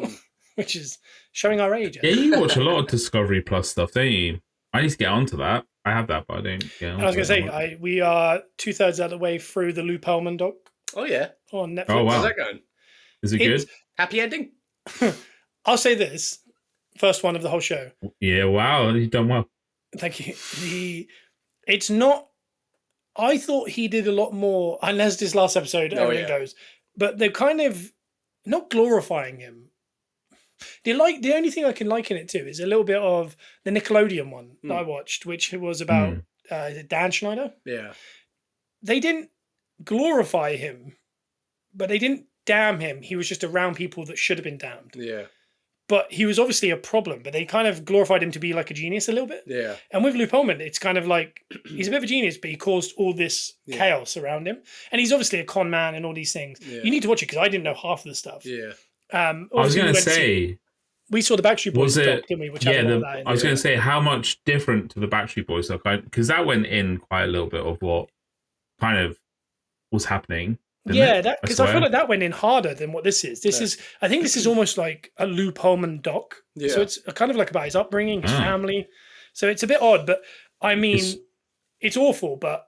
which is showing our age. Yeah, you watch a lot of Discovery Plus stuff, don't you? I need to get onto that. I have that, but I don't. Yeah, And I was going to say, we are 2/3 out of the way through the Lou Pearlman doc Oh yeah. on Netflix. Oh, wow. How's that going? Is it It's- good? Happy ending? I'll say this, first one of the whole show. Yeah. Wow, you've done well. Thank you. It's not. I thought he did a lot more, unless this last episode everything goes. But they're kind of not glorifying him. The only thing I can liken it to is a little bit of the Nickelodeon one that I watched, which was about is it Dan Schneider. Yeah. They didn't glorify him, but they didn't damn him. He was just around people that should have been damned. Yeah. But he was obviously a problem, but they kind of glorified him to be like a genius a little bit. Yeah. And with Lou Pearlman, it's kind of like he's a bit of a genius, but he caused all this chaos around him. And he's obviously a con man and all these things. Yeah. You need to watch it because I didn't know half of the stuff. Yeah. I was going to say... We saw the Backstreet Boys doc, didn't we? Which I was going to say, how much different to the Backstreet Boys doc? Because that went in quite a little bit of what kind of was happening. Yeah, because I feel like that went in harder than what this is. This is, I think this is almost like a Lou Pearlman doc. Yeah. So it's kind of like about his upbringing, his family. So it's a bit odd, but I mean, it's awful, but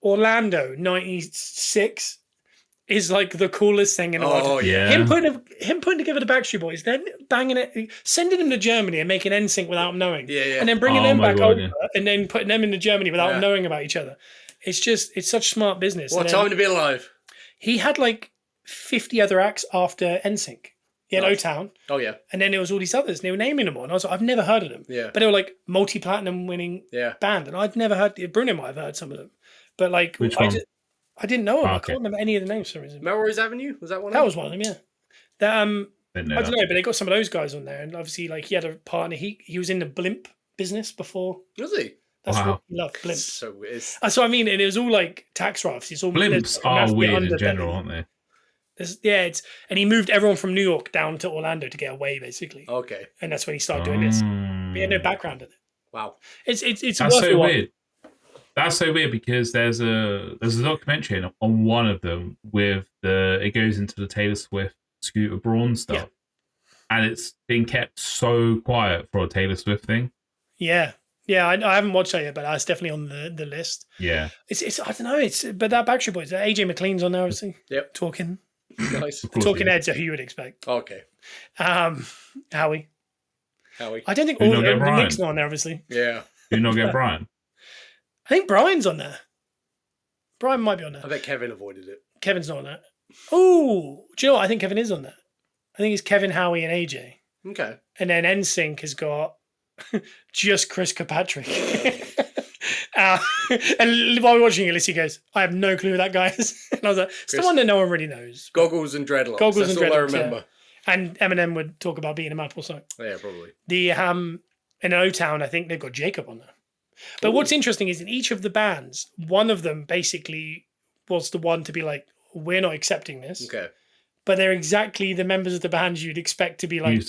Orlando 96 is like the coolest thing in the world. Oh, yeah. Him putting together the Backstreet Boys, then banging it, sending them to Germany and making NSYNC without them knowing. Yeah, yeah. And then bringing them back over and then putting them into Germany without them knowing about each other. It's such smart business. What time to be alive? He had like 50 other acts after NSYNC. He had O-Town. Oh, yeah. And then there was all these others, and they were naming them all. And I was like, I've never heard of them. Yeah. But they were like multi-platinum winning band. And I'd never heard, Bruno might have heard some of them. But like, I didn't know them. I can't remember any of the names for some reason. Melrose Avenue? Was that one? That was one of them, yeah. I don't know, but they got some of those guys on there. And obviously, like, he had a partner. He was in the blimp business before. Was he? That's what he loved, blimps. So weird. So I mean, and it was all like tax write-offs. It's all blimps are weird in general, aren't they? And he moved everyone from New York down to Orlando to get away, basically. Okay. And that's when he started doing this. But he had no background in it. Wow. It's that's so weird. That's so weird because there's a documentary on one of them with it goes into the Taylor Swift Scooter Braun stuff, and it's been kept so quiet for a Taylor Swift thing. Yeah, I haven't watched that yet, but that's definitely on the list. Yeah, it's I don't know, but that Backstreet Boys, AJ McLean's on there, obviously. Yep, talking. Nice. Talking heads are who you would expect. Okay. Howie. I don't think all Nick's not on there, obviously. Yeah. Do you not get Brian? I think Brian's on there. Brian might be on there. I bet Kevin avoided it. Kevin's not on there. Oh, do you know what? I think Kevin is on there. I think it's Kevin, Howie, and AJ. Okay. And then NSYNC has got just Chris Kirkpatrick. And while we're watching it, Lissy goes, I have no clue who that guy is. And I was like, it's the one that no one really knows. Goggles and dreadlocks. That's all I remember. Yeah. And Eminem would talk about being a mad song. Yeah, probably. In O-Town, I think they've got Jacob on there. But what's interesting is in each of the bands, one of them basically was the one to be like, we're not accepting this. Okay. But they're exactly the members of the bands you'd expect to be like,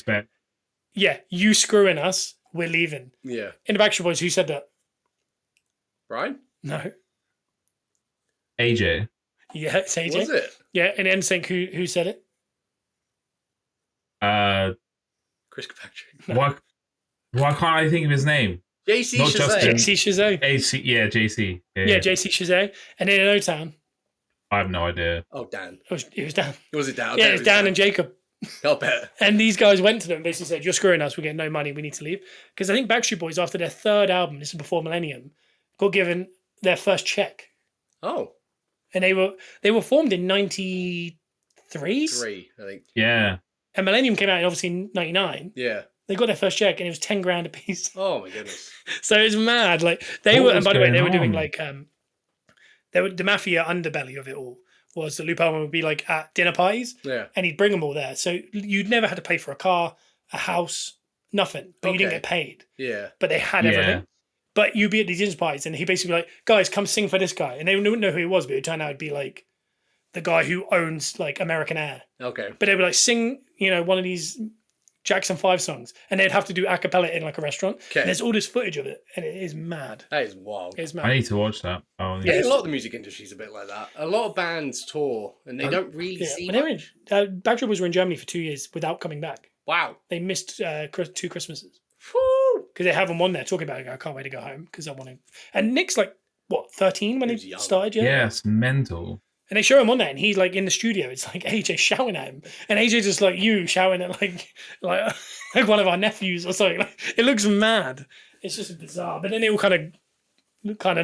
you screwing us, we're leaving. Yeah. In the Backstreet Boys, who said that? Brian? No. AJ. Yeah, it's AJ. Was it? Yeah, in NSYNC, who said it? Chris Kirkpatrick. No. Why can't I think of his name? JC Chazé. JC Chazé. JC. Yeah, JC Chazé. And then in O-Town. I have no idea. Oh, Dan. It was Dan. Was it Dan? Yeah, it was Dan and Jacob. I'll bet. And these guys went to them and basically said, you're screwing us, we get no money, we need to leave. Because I think Backstreet Boys, after their third album, this is before Millennium, got given their first check. Oh. And they were formed in 93? 3, I think. Yeah. And Millennium came out in obviously 99. Yeah. They got their first check and it was 10 grand a piece. Oh my goodness. So it's mad. Like they were, and by the way, they were doing like the mafia underbelly of it all was that Lou Pearlman would be like at dinner parties, and he'd bring them all there. So you'd never had to pay for a car, a house, nothing, but you didn't get paid. Yeah, but they had everything. But you'd be at these dinner parties, and he'd basically be like, "Guys, come sing for this guy," and they wouldn't know who he was, but it turned out it'd be like the guy who owns like American Air. Okay, but they would like sing, one of these Jackson 5 songs, and they'd have to do a cappella in like a restaurant. Okay. And there's all this footage of it, and it is mad. That is wild. It's mad. I need to watch that. A lot of the music industry is a bit like that. A lot of bands tour, and they don't really see much. Backstreet Boys were in Germany for 2 years without coming back. Wow. They missed 2 Christmases. Woo! because they have them on there talking about it. I can't wait to go home because I want to. And Nick's like, what, 13 when he started? Yeah, it's mental. And they show him on there, and he's like in the studio. It's like AJ shouting at him, and AJ just like you shouting at like one of our nephews or something. Like, it looks mad. It's just bizarre. But then they all kind of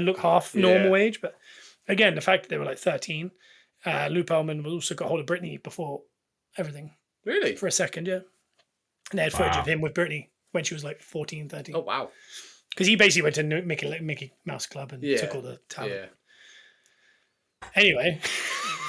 look half normal age. But again, the fact that they were like 13. Lou Pearlman also got hold of Britney before everything. Really? For a second, yeah. And they had footage of him with Britney when she was like 14, 13. Oh wow! Because he basically went to Mickey Mouse Club and took all the talent. Yeah. Anyway,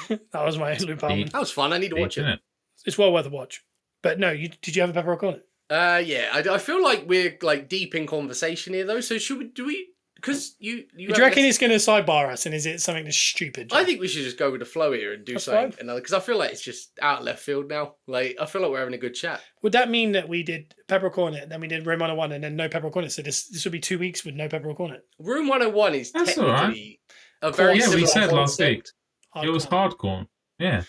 that was my Lou Pearlman. That was fun. I need to watch it. It's well worth a watch. But no, did you have a pepper on it? Yeah. I feel like we're like deep in conversation here though. So do we? Because you do you reckon it's going to sidebar us, and is it something that's stupid? I think we should just go with the flow here and do something. Because I feel like it's just out left field now. Like I feel like we're having a good chat. Would that mean that we did Pepper Cornet, then we did Room 101, and then no Pepper Cornet? So this would be 2 weeks with no Pepper Cornet. Room 101 is That's technically a very we said last week. Hardcore. It was hardcore. Yeah.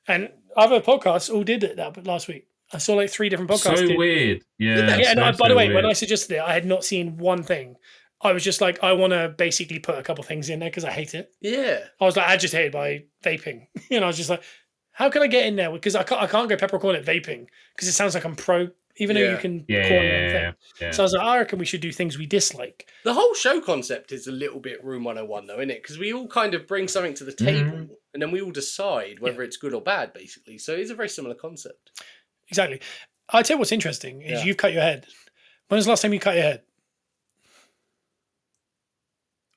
And other podcasts all did it that last week. I saw like 3 different podcasts. So weird. Yeah. Yeah, and by the way, when I suggested it, I had not seen one thing. I was just like, I want to basically put a couple things in there because I hate it. Yeah. I was like agitated by vaping. I was just like, how can I get in there? Because I can't go peppercorn at vaping because it sounds like I'm pro, even though you can corn one thing. So I was like, I reckon we should do things we dislike. The whole show concept is a little bit Room 101 though, isn't it? Because we all kind of bring something to the table and then we all decide whether it's good or bad, basically. So it's a very similar concept. Exactly. I'll tell you what's interesting is you've cut your head. When was the last time you cut your head?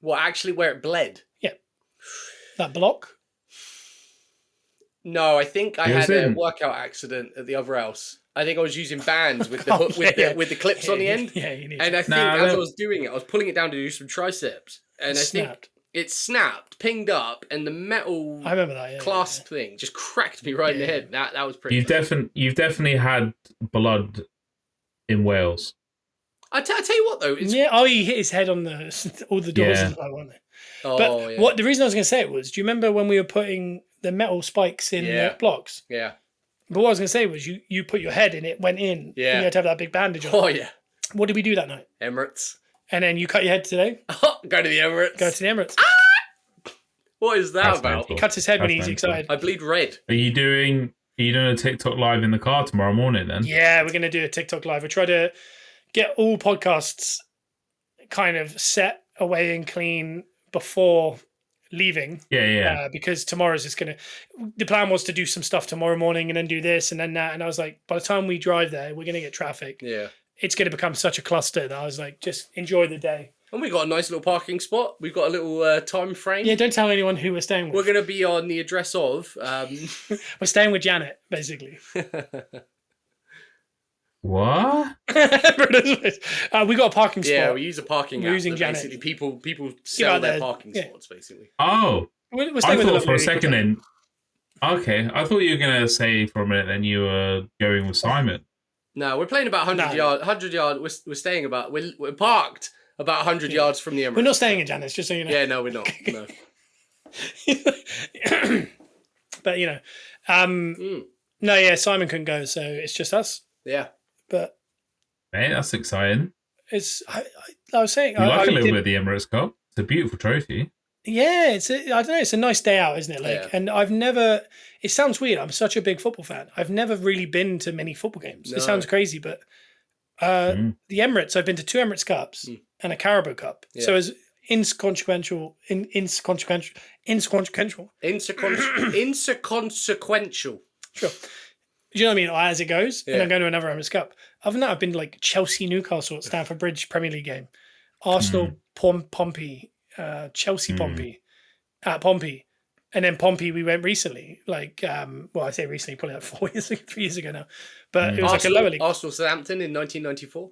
What, actually where it bled? Yeah. That block? No, I think I had a workout accident at the other house. I think I was using bands with the hook, with the clips on the end. Yeah, you need and I think as I was doing it, I was pulling it down to do some triceps. And I think it snapped, pinged up, and the metal I remember that, clasp thing just cracked me right in the head. That was pretty You've definitely had blood in Wales. I tell you what though, he hit his head on all the doors and like one. But the reason I was going to say it was, do you remember when we were putting the metal spikes in the blocks? Yeah. But what I was going to say was, you put your head in, it went in. Yeah. And you had to have that big bandage on. Oh yeah. What did we do that night? Emirates. And then you cut your head today. Go to the Emirates. Go to the Emirates. What is that about? Mental. He cuts his head when he's excited. I bleed red. Are you doing a TikTok live in the car tomorrow morning then? Yeah, we're going to do a TikTok live. We try to get all podcasts kind of set away and clean before leaving. Yeah. Because tomorrow's just going to... The plan was to do some stuff tomorrow morning and then do this and then that. And I was like, by the time we drive there, we're going to get traffic. Yeah. It's going to become such a cluster that I was like, just enjoy the day. And we got a nice little parking spot. We've got a little time frame. Yeah, don't tell anyone who we're staying with. We're going to be on the address of... We're staying with Janet, basically. What? We got a parking spot. Yeah, we use a parking app. Using Janet. Basically, people sell their parking spots, basically. Oh. We're I thought for a second then... Okay, I thought you were going to say for a minute then you were going with Simon. No, we're playing about 100 yards. 100 yards. We're staying about... We're parked about 100 yards from the Emirates. We're not staying in Janet's, just so you know. Yeah, no, we're not. No. But, no, yeah, Simon couldn't go, so it's just us. Yeah. But... Hey, that's exciting. I was saying... You like a little bit of the Emirates Cup. It's a beautiful trophy. Yeah, I don't know, it's a nice day out, isn't it? And I've never... It sounds weird, I'm such a big football fan. I've never really been to many football games. No. It sounds crazy, but the Emirates, I've been to 2 Emirates Cups and a Carabao Cup. Yeah. So as inconsequential. Sure. Do you know what I mean? As it goes, and I'm going to another Emirates Cup. Other than that, I've been to like Chelsea, Newcastle at Stamford Bridge Premier League game, Arsenal, Pompey, Chelsea, Pompey, at Pompey, and then Pompey we went recently. Like, I say recently, probably like 3 years ago now. But it was like a lower league. Arsenal, Southampton in 1994.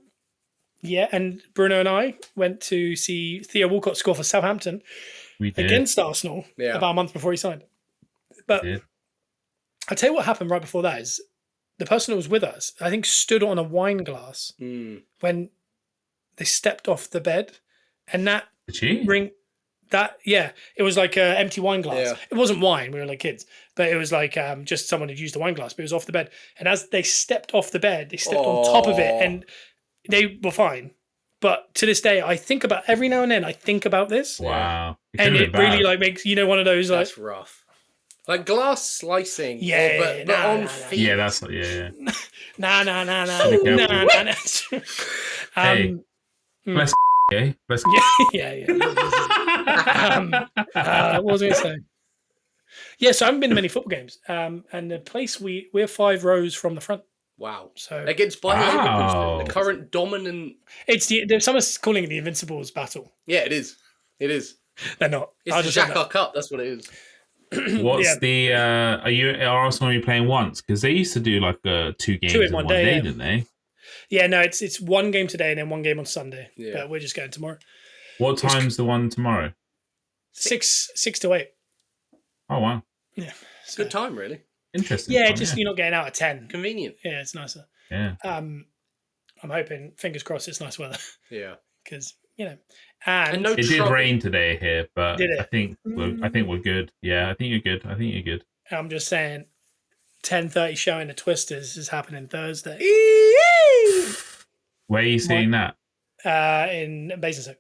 Yeah, and Bruno and I went to see Theo Walcott score for Southampton against Arsenal about a month before he signed. But I'll tell you what happened right before that is the person who was with us, I think, stood on a wine glass when they stepped off the bed, and that it was like an empty wine glass. Yeah. It wasn't wine, we were like kids, but it was like just someone had used the wine glass, but it was off the bed. And as they stepped off the bed, they stepped on top of it, and they were fine. But to this day, I think about every now and then. I think about this, Wow. and it really like makes one of those like that's rough. Like glass slicing, Yeah, but on nah. feet. Yeah, that's yeah. nah. Hey, bless bless. Yeah. What was I going to say? Yeah, so I haven't been to many football games. And the place we're 5 rows from the front. Wow. So against Bayer Wow. Leverkusen, the current dominant. it's someone's calling it the Invincibles battle. Yeah, it is. It is. They're not. It's the Jacques Cup. That's what it is. What's the are Arsenal only playing once? Because they used to do like 2 games in one day, yeah. didn't they? Yeah, no, it's 1 game today and then 1 game on Sunday. Yeah. But we're just going tomorrow. What time's the one tomorrow? 6 to 8. Oh wow. Yeah. So, Good time, really. Interesting. Yeah, time, just you're not getting out at 10. Convenient. Yeah, it's nicer. Yeah. I'm hoping, fingers crossed, it's nice weather Yeah. because And no It did trouble. rain today here, but Did it? I think we're good. Yeah, I think you're good. I'm just saying, 10:30 showing the Twisters is happening Thursday Where are you seeing that? in Basingstoke.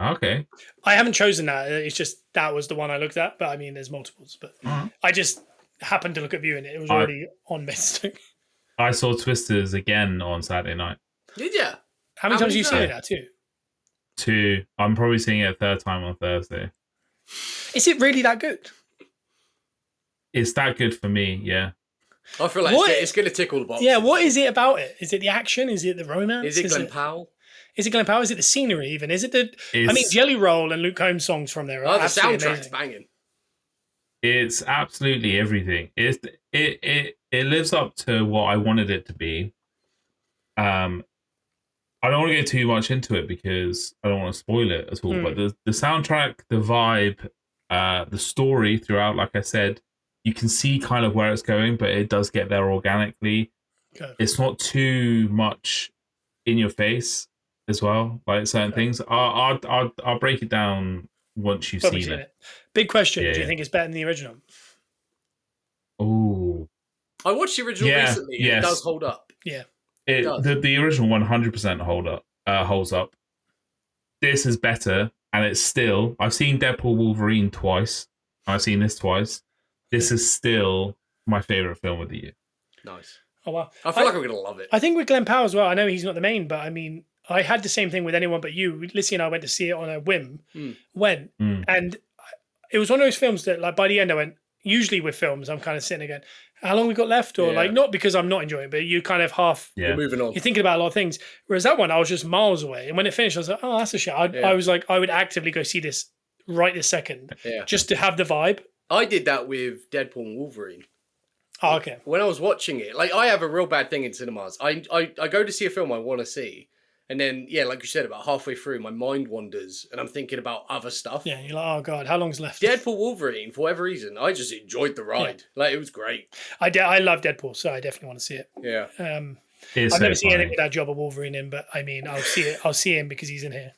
Okay. I haven't chosen that. It's just that was the one I looked at, but I mean, there's multiples. But Alright. I just happened to look at viewing it. It was already on Basingstoke. I saw Twisters again on Saturday night. Did you? How many times have you seen it now, too? 2. I'm probably seeing it a third time on Thursday. Is it really that good? It's that good for me, yeah. I feel like it's going to tick all the boxes. Yeah, what is it about it? Is it the action? Is it the romance? Is it Glenn Powell? Is it Glenn Powell? Is it the scenery even? Is it the... I mean, Jelly Roll and Luke Combs songs from there are the absolutely soundtrack's amazing. banging. It's absolutely everything. It lives up to what I wanted it to be. I don't want to get too much into it because I don't want to spoil it at all. But the soundtrack, the vibe, the story throughout, like I said, you can see kind of where it's going, but it does get there organically. Okay. It's not too much in your face as well, like certain things. I'll break it down once you've seen it. Big question: Yeah, do you think it's better than the original? Oh, I watched the original recently. And it does hold up. Yeah, the original 100% holds up. This is better, and it's still. I've seen Deadpool Wolverine twice. I've seen this twice. This is still my favorite film of the year. Nice. Oh wow! I feel like I'm gonna love it. I think with Glenn Powell as well. I know he's not the main, but I mean, I had the same thing with Anyone But You. Lissy and I went to see it on a whim. And it was one of those films that, like, by the end, I went. Usually with films, I'm kind of sitting again. How long we got left, or like not because I'm not enjoying it, but you kind of half. You're moving on. You're thinking about a lot of things. Whereas that one, I was just miles away, and when it finished, I was like, "Oh, that's a shit." I was like, I would actively go see this right this second, just to have the vibe. I did that with Deadpool and Wolverine. Oh, okay. When I was watching it, like I have a real bad thing in cinemas. I go to see a film I want to see, and then like you said, about halfway through, my mind wanders, and I'm thinking about other stuff. Yeah, you're like, oh god, how long's left? Deadpool Wolverine, for whatever reason, I just enjoyed the ride. Like it was great. I love Deadpool, so I definitely want to see it. Yeah. I've never seen anything with that job of Wolverine in, but I mean, I'll see it. I'll see him because he's in here.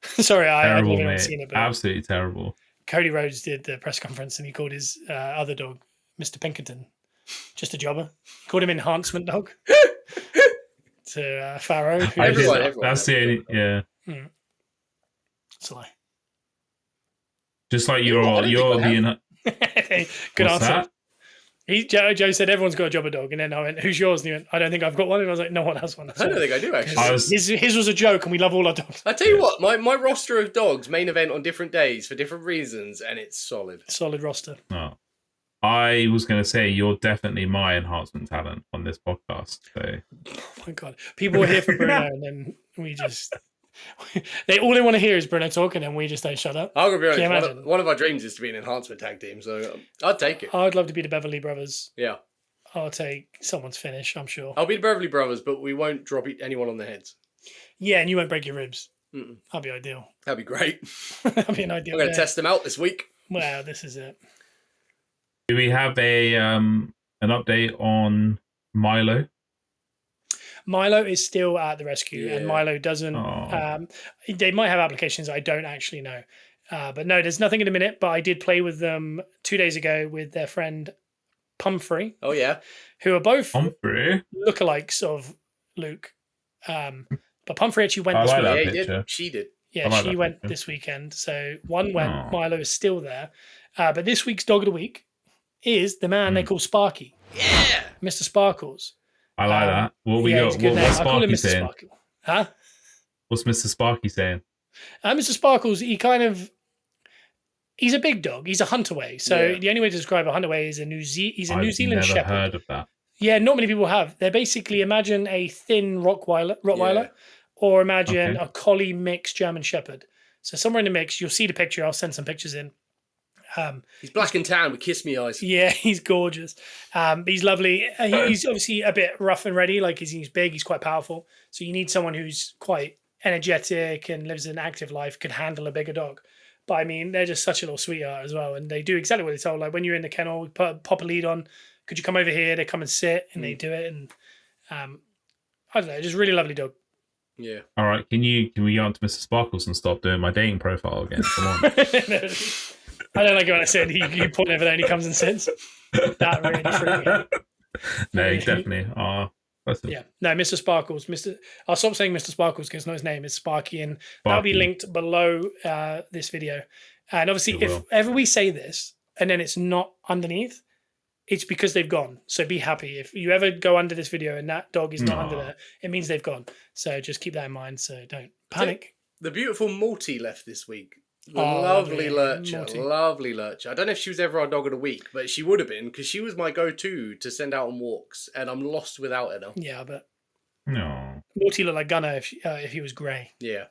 Sorry, I've never seen it, but absolutely terrible. Cody Rhodes did the press conference and he called his other dog Mr. Pinkerton, just a jobber. He called him Enhancement Dog to Pharaoh. Everyone. That's the only, It's a lie. Just like you're the good What's answer. that? Joe said everyone's got a jobber dog, and then I went, "Who's yours?" And he went, "I don't think I've got one." And I was like, "No one has one." I don't think I do actually. His was a joke, and we love all our dogs. I tell you what, my roster of dogs main event on different days for different reasons, and it's solid. Solid roster. Oh. I was going to say you're definitely my enhancement talent on this podcast. So. Oh my god, people were here for Bruno, and then we just all they want to hear is Bruno talking, and we just don't shut up. I'm gonna be honest. One of our dreams is to be an enhancement tag team, so I'd take it. I'd love to be the Beverly Brothers. Yeah, I'll take someone's finish. I'm sure. I'll be the Beverly Brothers, but we won't drop anyone on the heads. Yeah, and you won't break your ribs. That'd be ideal. That'd be great. That'd be an ideal. I'm going to test them out this week. Well, this is it. Do we have an update on Milo? Milo is still at the rescue, and Milo doesn't. They might have applications I don't actually know, but no, there's nothing in a minute. But I did play with them 2 days ago with their friend Pumphrey. Oh yeah, who are both Pumphrey lookalikes of Luke. But Pumphrey actually went I this like week. that Yeah, he picture. did. She did. Yeah, I like she that went picture. this weekend. So one went. Aw. Milo is still there. But this week's dog of the week is the man they call Sparky, Yeah. Mr. Sparkles. I like that. What we yeah, got? he's a good name. What's I call him Sparky Mr. saying? Sparky. Huh? What's Mr. Sparky saying? Mr. Sparkles, he's a big dog. He's a Huntaway. So Yeah. the only way to describe a Huntaway is he's a New I've Zealand never Shepherd. heard of that. Yeah, not many people have. They're basically, imagine a thin Rottweiler, Yeah. or imagine Okay. a collie mix German Shepherd. So somewhere in the mix, you'll see the picture. I'll send some pictures in. He's black and tan with kiss me eyes. Yeah, he's gorgeous. He's lovely. He's obviously a bit rough and ready. Like he's big, he's quite powerful. So you need someone who's quite energetic and lives an active life, could handle a bigger dog. But I mean, they're just such a little sweetheart as well, and they do exactly what they're told. Like when you're in the kennel, pop a lead on. Could you come over here? They come and sit, and they do it. And I don't know, just really lovely dog. Yeah. All right, can we go on to Mr. Sparkles and stop doing my dating profile again? Come on. I don't like when I said you point over there and he comes and sits. That really freaked me out. No, definitely. Yeah, no, Mr. Sparkles. I'll stop saying Mr. Sparkles because it's not his name. It's Sparky, and that'll be linked below this video. And obviously, if ever we say this and then it's not underneath, it's because they've gone. So be happy. If you ever go under this video and that dog is not under there, it means they've gone. So just keep that in mind. So don't panic. The beautiful Morty left this week. The Oh, lovely lovely. Lurcher. Morty. Lovely Lurcher. I don't know if she was ever our dog of the week, but she would have been because she was my go-to to send out on walks, and I'm lost without her now. Yeah, but No. Morty looked like Gunner if he was grey. Yeah.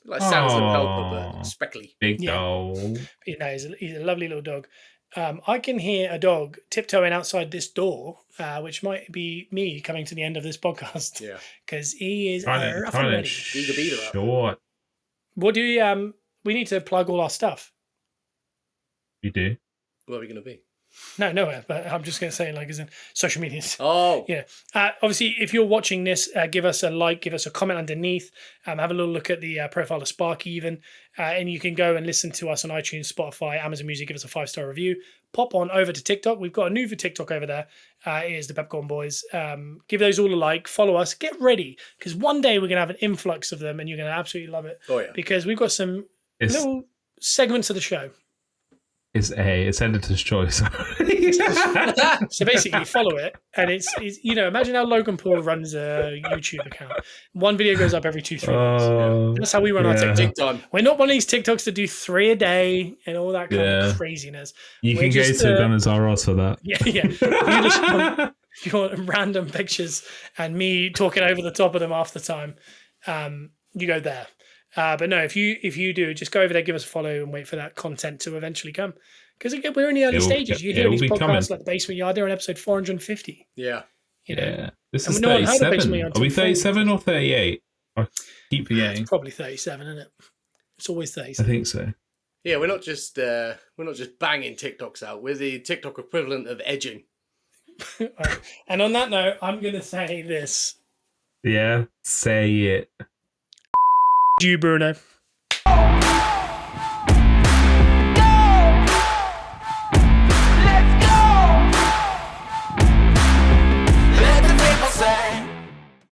Like Sam's little helper, Aw. but speckly. Big Yeah. dog. You know, he's a lovely little dog. I can hear a dog tiptoeing outside this door, which might be me coming to the end of this podcast. Yeah. Because he is Trying rough and to ready. Eager beater up. short. What do we need to plug all our stuff? You do. Where are we going to be? No, nowhere. But I'm just going to say, like, as in social medias. Oh. Yeah. Obviously, if you're watching this, give us a like, give us a comment underneath. Have a little look at the profile of Sparky even. And you can go and listen to us on iTunes, Spotify, Amazon Music. Give us a 5-star review. Pop on over to TikTok. We've got a new TikTok over there. It is the Peppercorn Boys. Give those all a like. Follow us. Get ready. Because one day we're going to have an influx of them and you're going to absolutely love it. Oh, yeah. Because we've got some It's little segments of the show. it's editor's choice. So basically, follow it, and it's imagine how Logan Paul runs a YouTube account. One video goes up every 2-3 weeks. Oh, That's how we run our yeah. TikTok. Big time. We're not one of these TikToks that do 3 a day and all that kind of craziness. You We're can go just, to Gunners R Us for that. Yeah. If you want random pictures and me talking over the top of them half the time, you go there. But no, if you do, just go over there, give us a follow, and wait for that content to eventually come. Because again, we're in the early stages. You hear these podcasts like the Basement Yard. They're on episode 450. Yeah. You know? Yeah, this And is no one heard of Basement 37. Yard Are we until 37 or 38? I keep forgetting. It's probably 37, isn't it? It's always I 37. think so. Yeah, we're not just banging TikToks out. We're the TikTok equivalent of edging. Right. And on that note, I'm going to say this. Yeah, say it. You, Bruno.